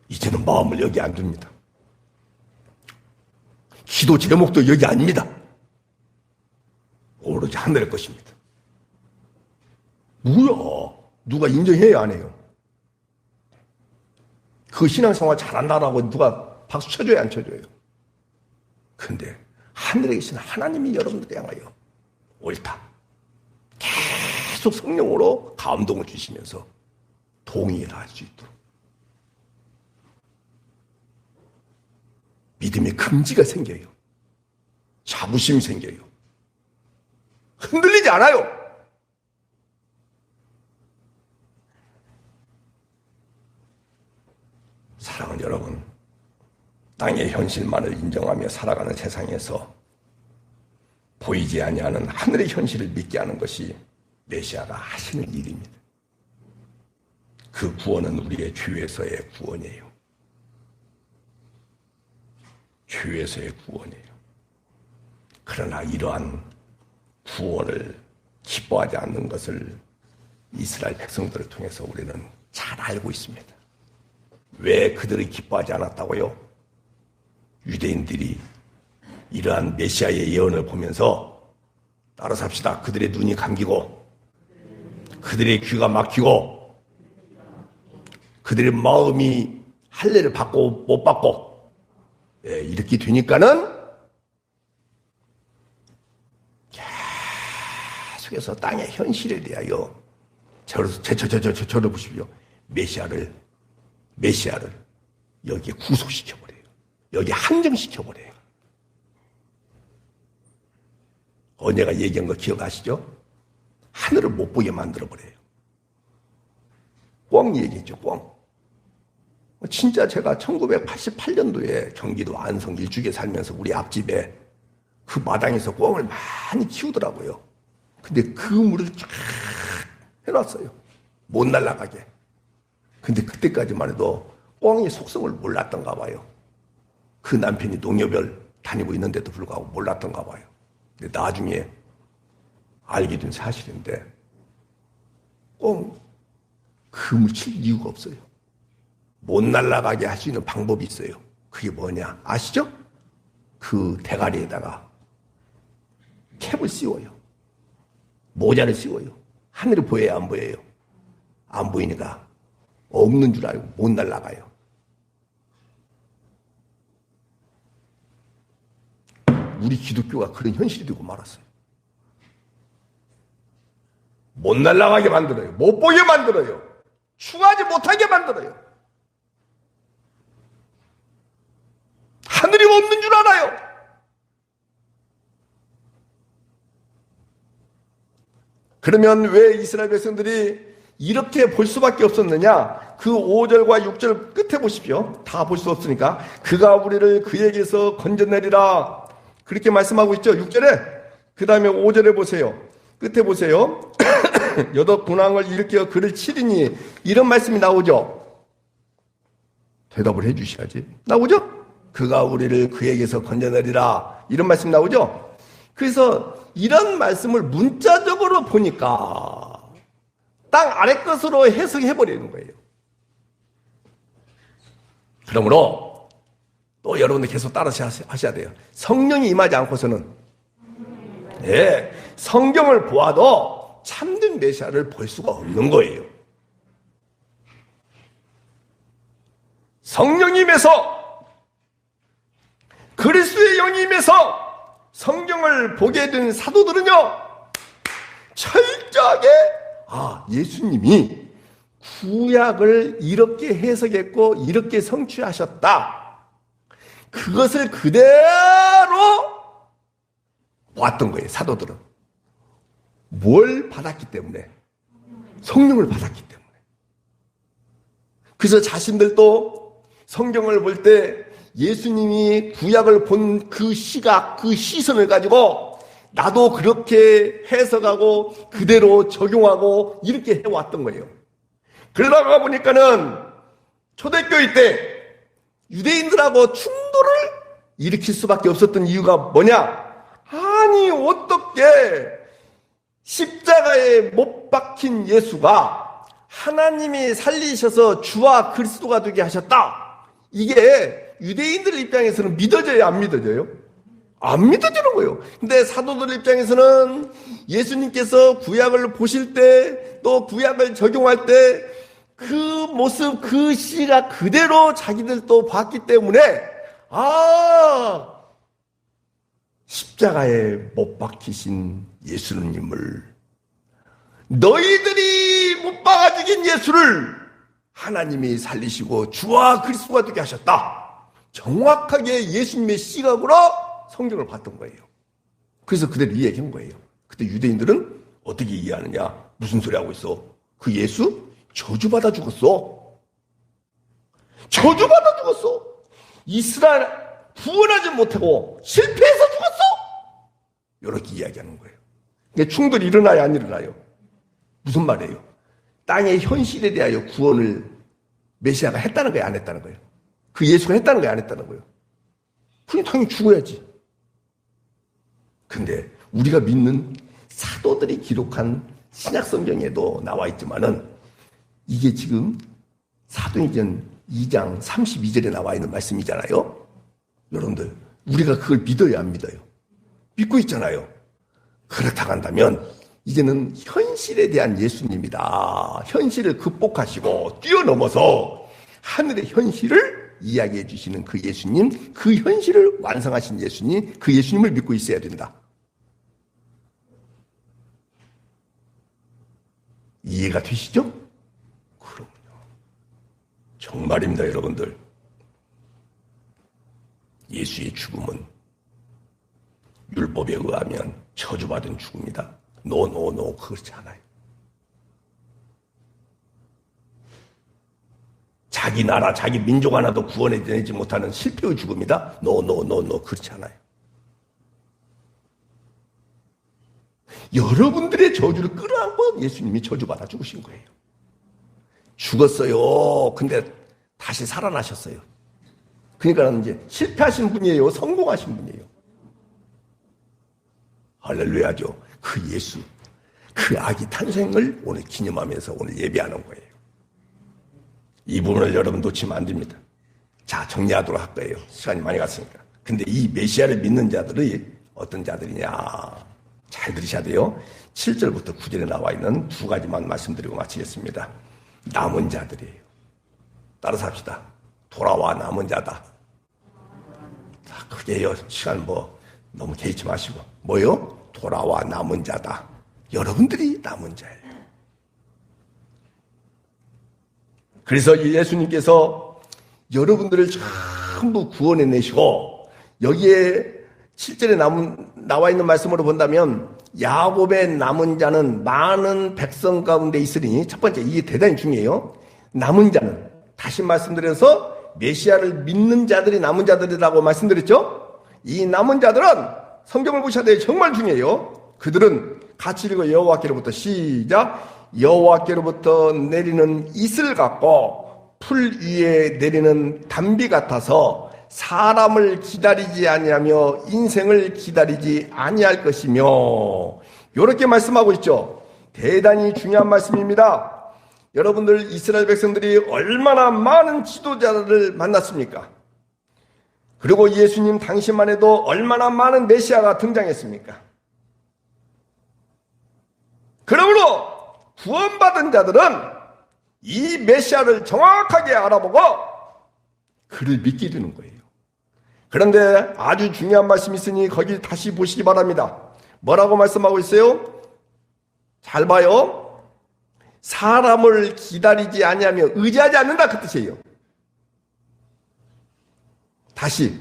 이제는 마음을 여기 안 둡니다. 기도 제목도 여기 아닙니다. 오로지 하늘의 것입니다. 뭐야? 누가 인정해야 안 해요? 그 신앙생활 잘한다라고 누가 박수 쳐줘야 안 쳐줘요? 근데 하늘에 계신 하나님이 여러분들에 향하여 옳다. 계속 성령으로 감동을 주시면서 동의를 할 수 있도록. 믿음의 금지가 생겨요. 자부심이 생겨요. 흔들리지 않아요. 사랑하는 여러분, 땅의 현실만을 인정하며 살아가는 세상에서 보이지 아니하는 하늘의 현실을 믿게 하는 것이 메시아가 하시는 일입니다. 그 구원은 우리의 죄에서의 구원이에요. 죄에서의 구원이에요. 그러나 이러한 구원을 기뻐하지 않는 것을 이스라엘 백성들을 통해서 우리는 잘 알고 있습니다. 왜 그들이 기뻐하지 않았다고요? 유대인들이 이러한 메시아의 예언을 보면서 따라 삽시다. 그들의 눈이 감기고 그들의 귀가 막히고 그들의 마음이 할례를 받고 못 받고 이렇게 되니까는 계속해서 땅의 현실에 대하여 저를 보십시오. 메시아를 여기에 구속시켜버려요. 여기에 한정시켜버려요. 언제가 얘기한 거 기억하시죠? 하늘을 못 보게 만들어버려요. 꽝 얘기했죠, 꽝. 진짜 제가 1988년도에 경기도 안성 일주에 살면서 우리 앞집에 그 마당에서 꽝을 많이 키우더라고요. 근데 그 물을 쫙 해놨어요. 못 날아가게. 근데 그때까지만 해도 꽝의 속성을 몰랐던가 봐요. 그 남편이 농협을 다니고 있는데도 불구하고 몰랐던가 봐요. 근데 나중에 알게 된 사실인데 꽝 금을 칠 이유가 없어요. 못 날아가게 할 수 있는 방법이 있어요. 그게 뭐냐 아시죠? 그 대가리에다가 캡을 씌워요. 모자를 씌워요. 하늘이 보여요, 안 보여요? 안 보이니까 없는 줄 알고 못 날아가요. 우리 기독교가 그런 현실이 되고 말았어요. 못 날아가게 만들어요. 못 보게 만들어요. 추구하지 못하게 만들어요. 하늘이 없는 줄 알아요. 그러면 왜 이스라엘 백성들이 이렇게 볼 수밖에 없었느냐? 그 5절과 6절 끝에 보십시오. 다 볼 수 없으니까. 그가 우리를 그에게서 건져내리라. 그렇게 말씀하고 있죠. 6절에. 그 다음에 5절에 보세요. 끝에 보세요. 여덟 군왕을 일으켜 그를 치리니 이런 말씀이 나오죠. 대답을 해 주셔야지. 나오죠? 그가 우리를 그에게서 건져내리라. 이런 말씀 나오죠? 그래서 이런 말씀을 문자적으로 보니까 땅 아래 것으로 해석해 버리는 거예요. 그러므로 또 여러분들 계속 따라서 하셔야 돼요. 성령이 임하지 않고서는 성경을 보아도 참된 메시아를 볼 수가 없는 거예요. 성령님에서 그리스도의 영임에서 성경을 보게 된 사도들은요, 철저하게 예수님이 구약을 이렇게 해석했고 이렇게 성취하셨다. 그것을 그대로 보았던 거예요. 사도들은. 뭘 받았기 때문에? 성령을 받았기 때문에. 그래서 자신들도 성경을 볼 때 예수님이 구약을 본 그 시각, 그 시선을 가지고 나도 그렇게 해석하고 그대로 적용하고 이렇게 해왔던 거예요. 그러다가 보니까는 초대교회 때 유대인들하고 충돌을 일으킬 수밖에 없었던 이유가 뭐냐? 아니 어떻게 십자가에 못 박힌 예수가 하나님이 살리셔서 주와 그리스도가 되게 하셨다. 이게 유대인들 입장에서는 믿어져요, 안 믿어져요? 안 믿어지는 거예요. 근데 사도들 입장에서는 예수님께서 구약을 보실 때 또 구약을 적용할 때 그 모습, 그 시가 그대로 자기들도 봤기 때문에 십자가에 못 박히신 예수님을 너희들이 못 박아 죽인 예수를 하나님이 살리시고 주와 그리스도가 되게 하셨다. 정확하게 예수님의 시각으로 성경을 봤던 거예요. 그래서 그대로 이해한 거예요. 그때 유대인들은 어떻게 이해하느냐? 무슨 소리 하고 있어? 그 예수 저주받아 죽었어. 저주받아 죽었어. 이스라엘 구원하지 못하고 실패해서 죽었어. 이렇게 이야기하는 거예요. 그러니까 충돌이 일어나요, 안 일어나요? 무슨 말이에요? 땅의 현실에 대하여 구원을 메시아가 했다는 거예요, 안 했다는 거예요? 그 예수가 했다는 거예요, 안 했다는 거예요? 그럼 당연히 죽어야지. 근데 우리가 믿는 사도들이 기록한 신약 성경에도 나와 있지만은 이게 지금 사도행전 2장 32절에 나와 있는 말씀이잖아요. 여러분들 우리가 그걸 믿어요, 안 믿어요? 믿고 있잖아요. 그렇다고 한다면 이제는 현실에 대한 예수님이다. 현실을 극복하시고 뛰어넘어서 하늘의 현실을 이야기해 주시는 그 예수님, 그 현실을 완성하신 예수님, 그 예수님을 믿고 있어야 된다. 이해가 되시죠? 그럼요. 정말입니다, 여러분들. 예수의 죽음은 율법에 의하면 저주받은 죽음이다. 노, 그렇지 않아요. 자기 나라, 자기 민족 하나도 구원해내지 못하는 실패의 죽음이다. 노, 그렇지 않아요. 여러분들의 저주를 끌어안고 예수님이 저주받아 죽으신 거예요. 죽었어요. 근데 다시 살아나셨어요. 그러니까 이제 실패하신 분이에요? 성공하신 분이에요? 할렐루야죠. 그 예수, 그 아기 탄생을 오늘 기념하면서 오늘 예배하는 거예요. 이 부분을 여러분 놓치면 안 됩니다. 자, 정리하도록 할 거예요. 시간이 많이 갔으니까. 근데 이 메시아를 믿는 자들이 어떤 자들이냐. 잘 들으셔야 돼요. 7절부터 9절에 나와 있는 두 가지만 말씀드리고 마치겠습니다. 남은 자들이에요. 따라서 합시다. 돌아와 남은 자다. 자, 크게요. 시간 너무 개의치 마시고. 뭐요? 돌아와 남은 자다. 여러분들이 남은 자예요. 그래서 예수님께서 여러분들을 전부 구원해내시고 여기에 7절에 나와 있는 말씀으로 본다면 야곱의 남은 자는 많은 백성 가운데 있으니 첫 번째 이게 대단히 중요해요. 남은 자는 다시 말씀드려서 메시아를 믿는 자들이 남은 자들이라고 말씀드렸죠. 이 남은 자들은 성경을 보셔야 돼요. 정말 중요해요. 그들은 같이 읽어 여호와께로부터 시작. 여호와께로부터 내리는 이슬 같고 풀 위에 내리는 단비 같아서 사람을 기다리지 아니하며 인생을 기다리지 아니할 것이며 이렇게 말씀하고 있죠. 대단히 중요한 말씀입니다. 여러분들 이스라엘 백성들이 얼마나 많은 지도자를 만났습니까? 그리고 예수님 당시만 해도 얼마나 많은 메시아가 등장했습니까? 그러므로 구원받은 자들은 이 메시아를 정확하게 알아보고 그를 믿게 되는 거예요. 그런데 아주 중요한 말씀이 있으니 거기 다시 보시기 바랍니다. 뭐라고 말씀하고 있어요? 잘 봐요. 사람을 기다리지 아니하며 의지하지 않는다 그 뜻이에요. 다시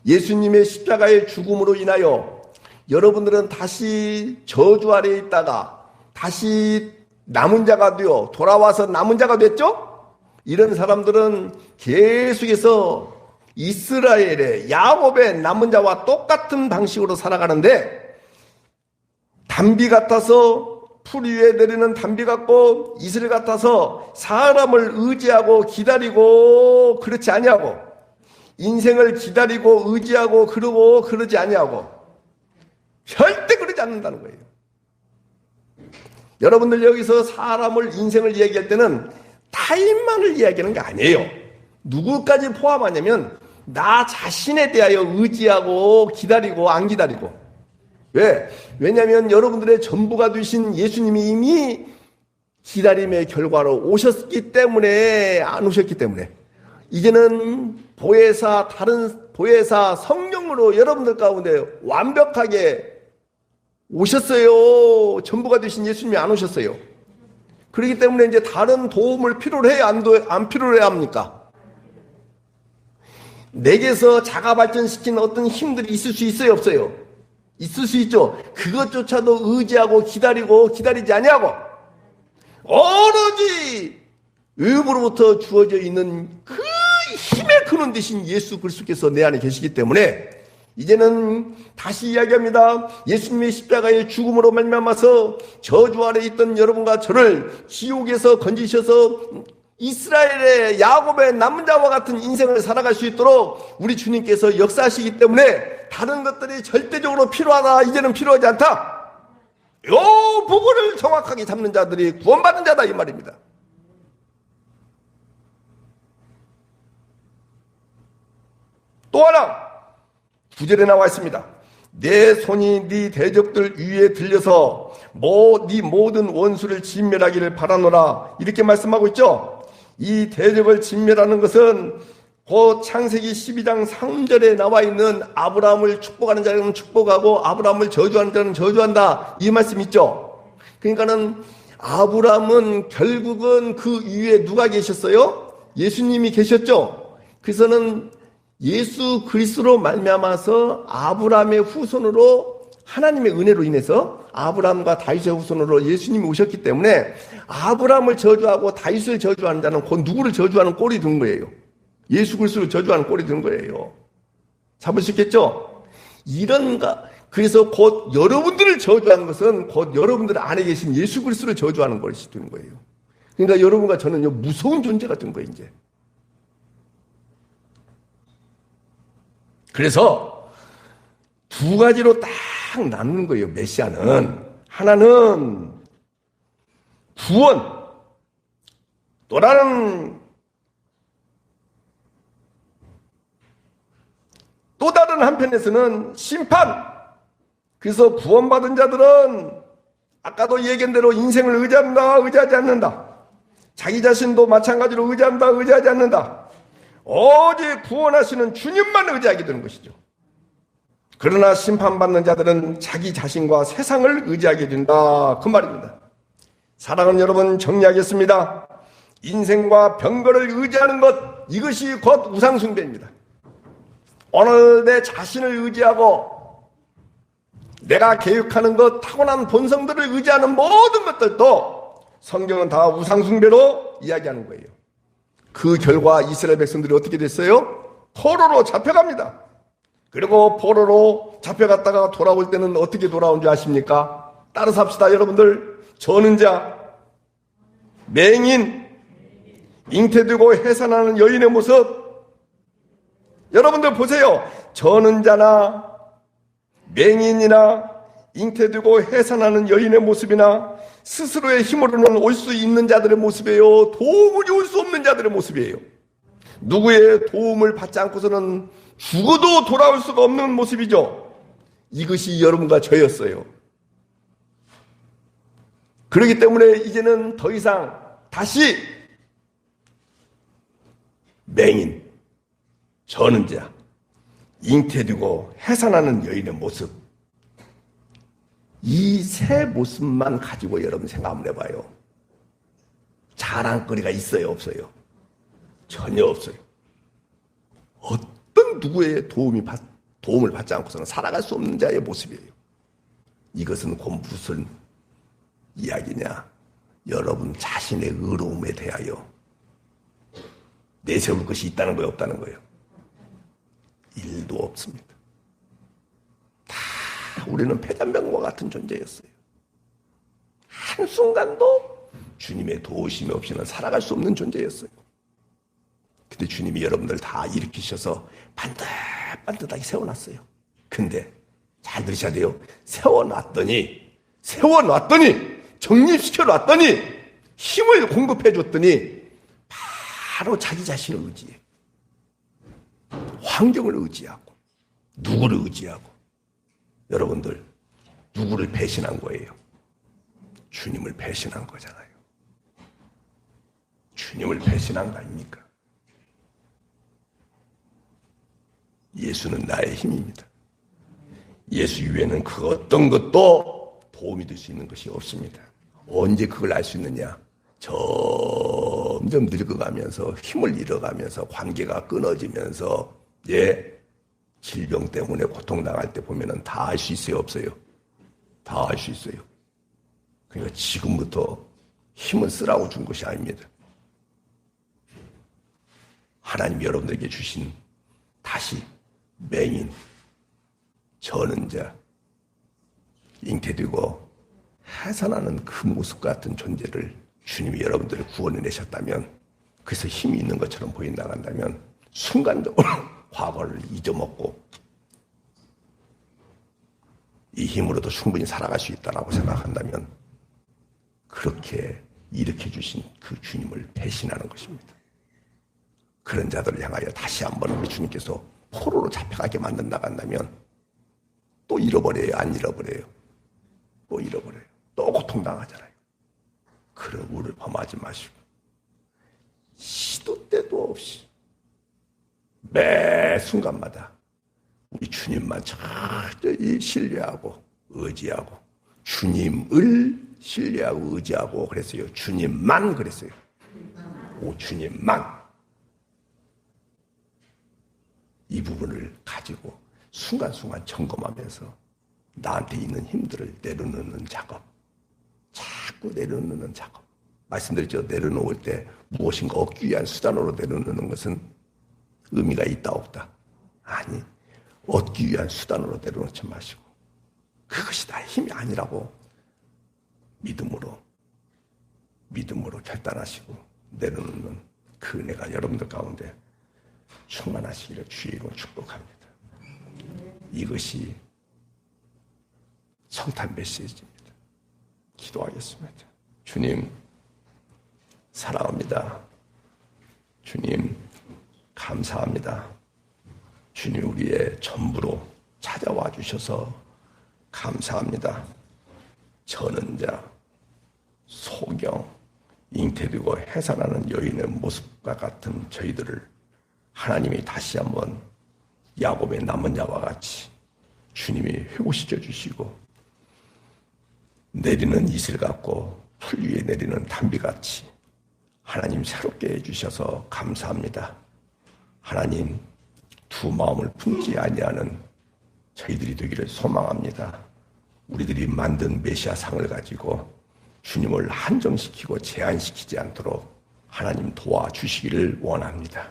예수님의 십자가의 죽음으로 인하여 여러분들은 다시 저주 아래에 있다가 다시 남은 자가 되어 돌아와서 남은 자가 됐죠? 이런 사람들은 계속해서 이스라엘의 야곱의 남은 자와 똑같은 방식으로 살아가는데 단비 같아서 풀 위에 내리는 단비 같고 이슬 같아서 사람을 의지하고 기다리고 그렇지 아니하고 인생을 기다리고 의지하고 그러지 아니하고 절대 그러지 않는다는 거예요. 여러분들 여기서 사람을 인생을 이야기할 때는 타인만을 이야기하는 게 아니에요. 누구까지 포함하냐면 나 자신에 대하여 의지하고 기다리고 안 기다리고. 왜? 왜냐하면 여러분들의 전부가 되신 예수님이 이미 기다림의 결과로 오셨기 때문에 안 오셨기 때문에 이제는 다른 보혜사 성령으로 여러분들 가운데 완벽하게 오셨어요. 전부가 되신 예수님이 안 오셨어요. 그렇기 때문에 이제 다른 도움을 필요로 해야 안 필요로 해야 합니까? 내게서 자가 발전시키는 어떤 힘들이 있을 수 있어요, 없어요? 있을 수 있죠. 그것조차도 의지하고 기다리지 아니하고 오로지 의부로부터 주어져 있는 그 힘의 근원 되신 예수 그리스도께서 내 안에 계시기 때문에 이제는 다시 이야기합니다. 예수님의 십자가의 죽음으로 말미암아서 저주 아래 있던 여러분과 저를 지옥에서 건지셔서 이스라엘의 야곱의 남은 자와 같은 인생을 살아갈 수 있도록 우리 주님께서 역사하시기 때문에 다른 것들이 절대적으로 필요하다, 이제는 필요하지 않다. 요 부분을 정확하게 잡는 자들이 구원받은 자다 이 말입니다. 또 하나 9절에 나와 있습니다. 내 손이 네 대적들 위에 들려서 네 모든 원수를 진멸하기를 바라노라 이렇게 말씀하고 있죠. 이 대적을 진멸하는 것은 곧 창세기 12장 3절에 나와 있는 아브라함을 축복하는 자는 축복하고 아브라함을 저주하는 자는 저주한다 이 말씀 있죠. 그러니까는 아브라함은 결국은 그 위에 누가 계셨어요? 예수님이 계셨죠. 그래서는 예수 그리스도로 말미암아서 아브라함의 후손으로 하나님의 은혜로 인해서 아브라함과 다윗의 후손으로 예수님이 오셨기 때문에 아브라함을 저주하고 다윗을 저주하는 자는 곧 누구를 저주하는 꼴이 든 거예요. 예수 그리스도를 저주하는 꼴이 든 거예요. 잡으셨겠죠? 그래서 곧 여러분들을 저주하는 것은 곧 여러분들 안에 계신 예수 그리스도를 저주하는 것이 되는 거예요. 그러니까 여러분과 저는요 무서운 존재가 된 거예요 이제. 그래서 두 가지로 딱 나누는 거예요. 메시아는 하나는 구원, 또 다른 또 다른 한편에서는 심판. 그래서 구원받은 자들은 아까도 얘기한 대로 인생을 의지한다, 의지하지 않는다. 자기 자신도 마찬가지로 의지한다, 의지하지 않는다. 오직 구원하시는 주님만 의지하게 되는 것이죠. 그러나 심판받는 자들은 자기 자신과 세상을 의지하게 된다. 그 말입니다. 사랑하는 여러분, 정리하겠습니다. 인생과 병거를 의지하는 것, 이것이 곧 우상숭배입니다. 오늘 내 자신을 의지하고 내가 계획하는 것, 타고난 본성들을 의지하는 모든 것들도 성경은 다 우상숭배로 이야기하는 거예요. 그 결과 이스라엘 백성들이 어떻게 됐어요? 포로로 잡혀갑니다. 그리고 포로로 잡혀갔다가 돌아올 때는 어떻게 돌아온 줄 아십니까? 따라서 합시다, 여러분들. 저는 자, 맹인, 잉태되고 해산하는 여인의 모습. 여러분들 보세요. 저는 자나 맹인이나 잉태되고 해산하는 여인의 모습이나 스스로의 힘으로는 올 수 있는 자들의 모습이에요. 도움이 올 수 없는 자들의 모습이에요. 누구의 도움을 받지 않고서는 죽어도 돌아올 수가 없는 모습이죠. 이것이 여러분과 저였어요. 그렇기 때문에 이제는 더 이상 다시 맹인, 저는 자, 잉태되고 해산하는 여인의 모습, 이 세 모습만 가지고 여러분 생각 한번 해봐요. 자랑거리가 있어요, 없어요? 전혀 없어요. 어떤 누구의 도움을 받지 않고서는 살아갈 수 없는 자의 모습이에요. 이것은 곧 무슨 이야기냐? 여러분 자신의 의로움에 대하여 내세울 것이 있다는 거예요, 없다는 거예요? 일도 없습니다. 다 우리는 패잔병과 같은 존재였어요. 한순간도 주님의 도우심이 없이는 살아갈 수 없는 존재였어요. 근데 주님이 여러분들 다 일으키셔서 반듯반듯하게 세워놨어요. 근데 잘 들으셔야 돼요. 세워놨더니 정립시켜놨더니 힘을 공급해줬더니 바로 자기 자신을 의지해. 환경을 의지하고 누구를 의지하고. 여러분들 누구를 배신한 거예요? 주님을 배신한 거잖아요. 주님을 배신한 거 아닙니까? 예수는 나의 힘입니다. 예수 이외에는 그 어떤 것도 도움이 될 수 있는 것이 없습니다. 언제 그걸 알 수 있느냐? 점점 늙어가면서 힘을 잃어가면서 관계가 끊어지면서 질병 때문에 고통당할 때 보면은 다 알 수 있어요, 없어요? 다 알 수 있어요. 그러니까 지금부터 힘을 쓰라고 준 것이 아닙니다. 하나님 여러분들에게 주신 다시 맹인, 저는 자, 잉태되고 해산하는 그 모습 같은 존재를 주님이 여러분들을 구원해내셨다면, 그래서 힘이 있는 것처럼 보인다간다면 순간적으로 과거를 잊어먹고 이 힘으로도 충분히 살아갈 수 있다고 생각한다면 그렇게 일으켜주신 그 주님을 배신하는 것입니다. 그런 자들을 향하여 다시 한번 우리 주님께서 포로로 잡혀가게 만든다간다면 또 잃어버려요, 안 잃어버려요? 또 잃어버려요. 또 고통당하잖아요. 그런 우를 범하지 마시고 시도 때도 없이 매 순간마다 우리 주님만 철저히 신뢰하고 의지하고, 주님을 신뢰하고 의지하고 그랬어요. 주님만 그랬어요. 오, 주님만. 이 부분을 가지고 순간순간 점검하면서 나한테 있는 힘들을 내려놓는 작업, 자꾸 내려놓는 작업. 말씀드렸죠. 내려놓을 때 무엇인가 얻기 위한 수단으로 내려놓는 것은 의미가 있다 없다? 아니, 얻기 위한 수단으로 내려놓지 마시고 그것이 나의 힘이 아니라고 믿음으로 결단하시고 내려놓는 그 은혜가 여러분들 가운데 충만하시기를 주의 이름으로 축복합니다. 이것이 성탄 메시지입니다. 기도하겠습니다. 주님 사랑합니다. 주님 감사합니다. 주님 우리의 전부로 찾아와 주셔서 감사합니다. 전은자, 소경, 잉태되고 해산하는 여인의 모습과 같은 저희들을 하나님이 다시 한번 야곱의 남은 자와 같이 주님이 회복시켜 주시고 내리는 이슬 같고 풀 위에 내리는 단비같이 하나님 새롭게 해주셔서 감사합니다. 하나님 두 마음을 품지 아니하는 저희들이 되기를 소망합니다. 우리들이 만든 메시아 상을 가지고 주님을 한정시키고 제한시키지 않도록 하나님 도와주시기를 원합니다.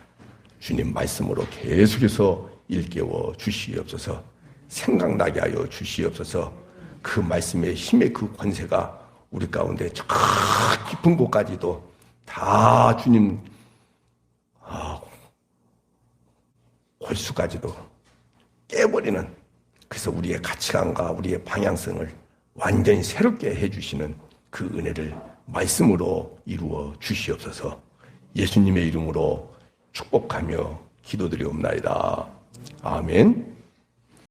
주님 말씀으로 계속해서 일깨워 주시옵소서. 생각나게 하여 주시옵소서. 그 말씀의 힘의 그 권세가 우리 가운데 저 깊은 곳까지도 다 주님 골수까지도 깨버리는, 그래서 우리의 가치관과 우리의 방향성을 완전히 새롭게 해주시는 그 은혜를 말씀으로 이루어 주시옵소서. 예수님의 이름으로 축복하며 기도드리옵나이다. 아멘.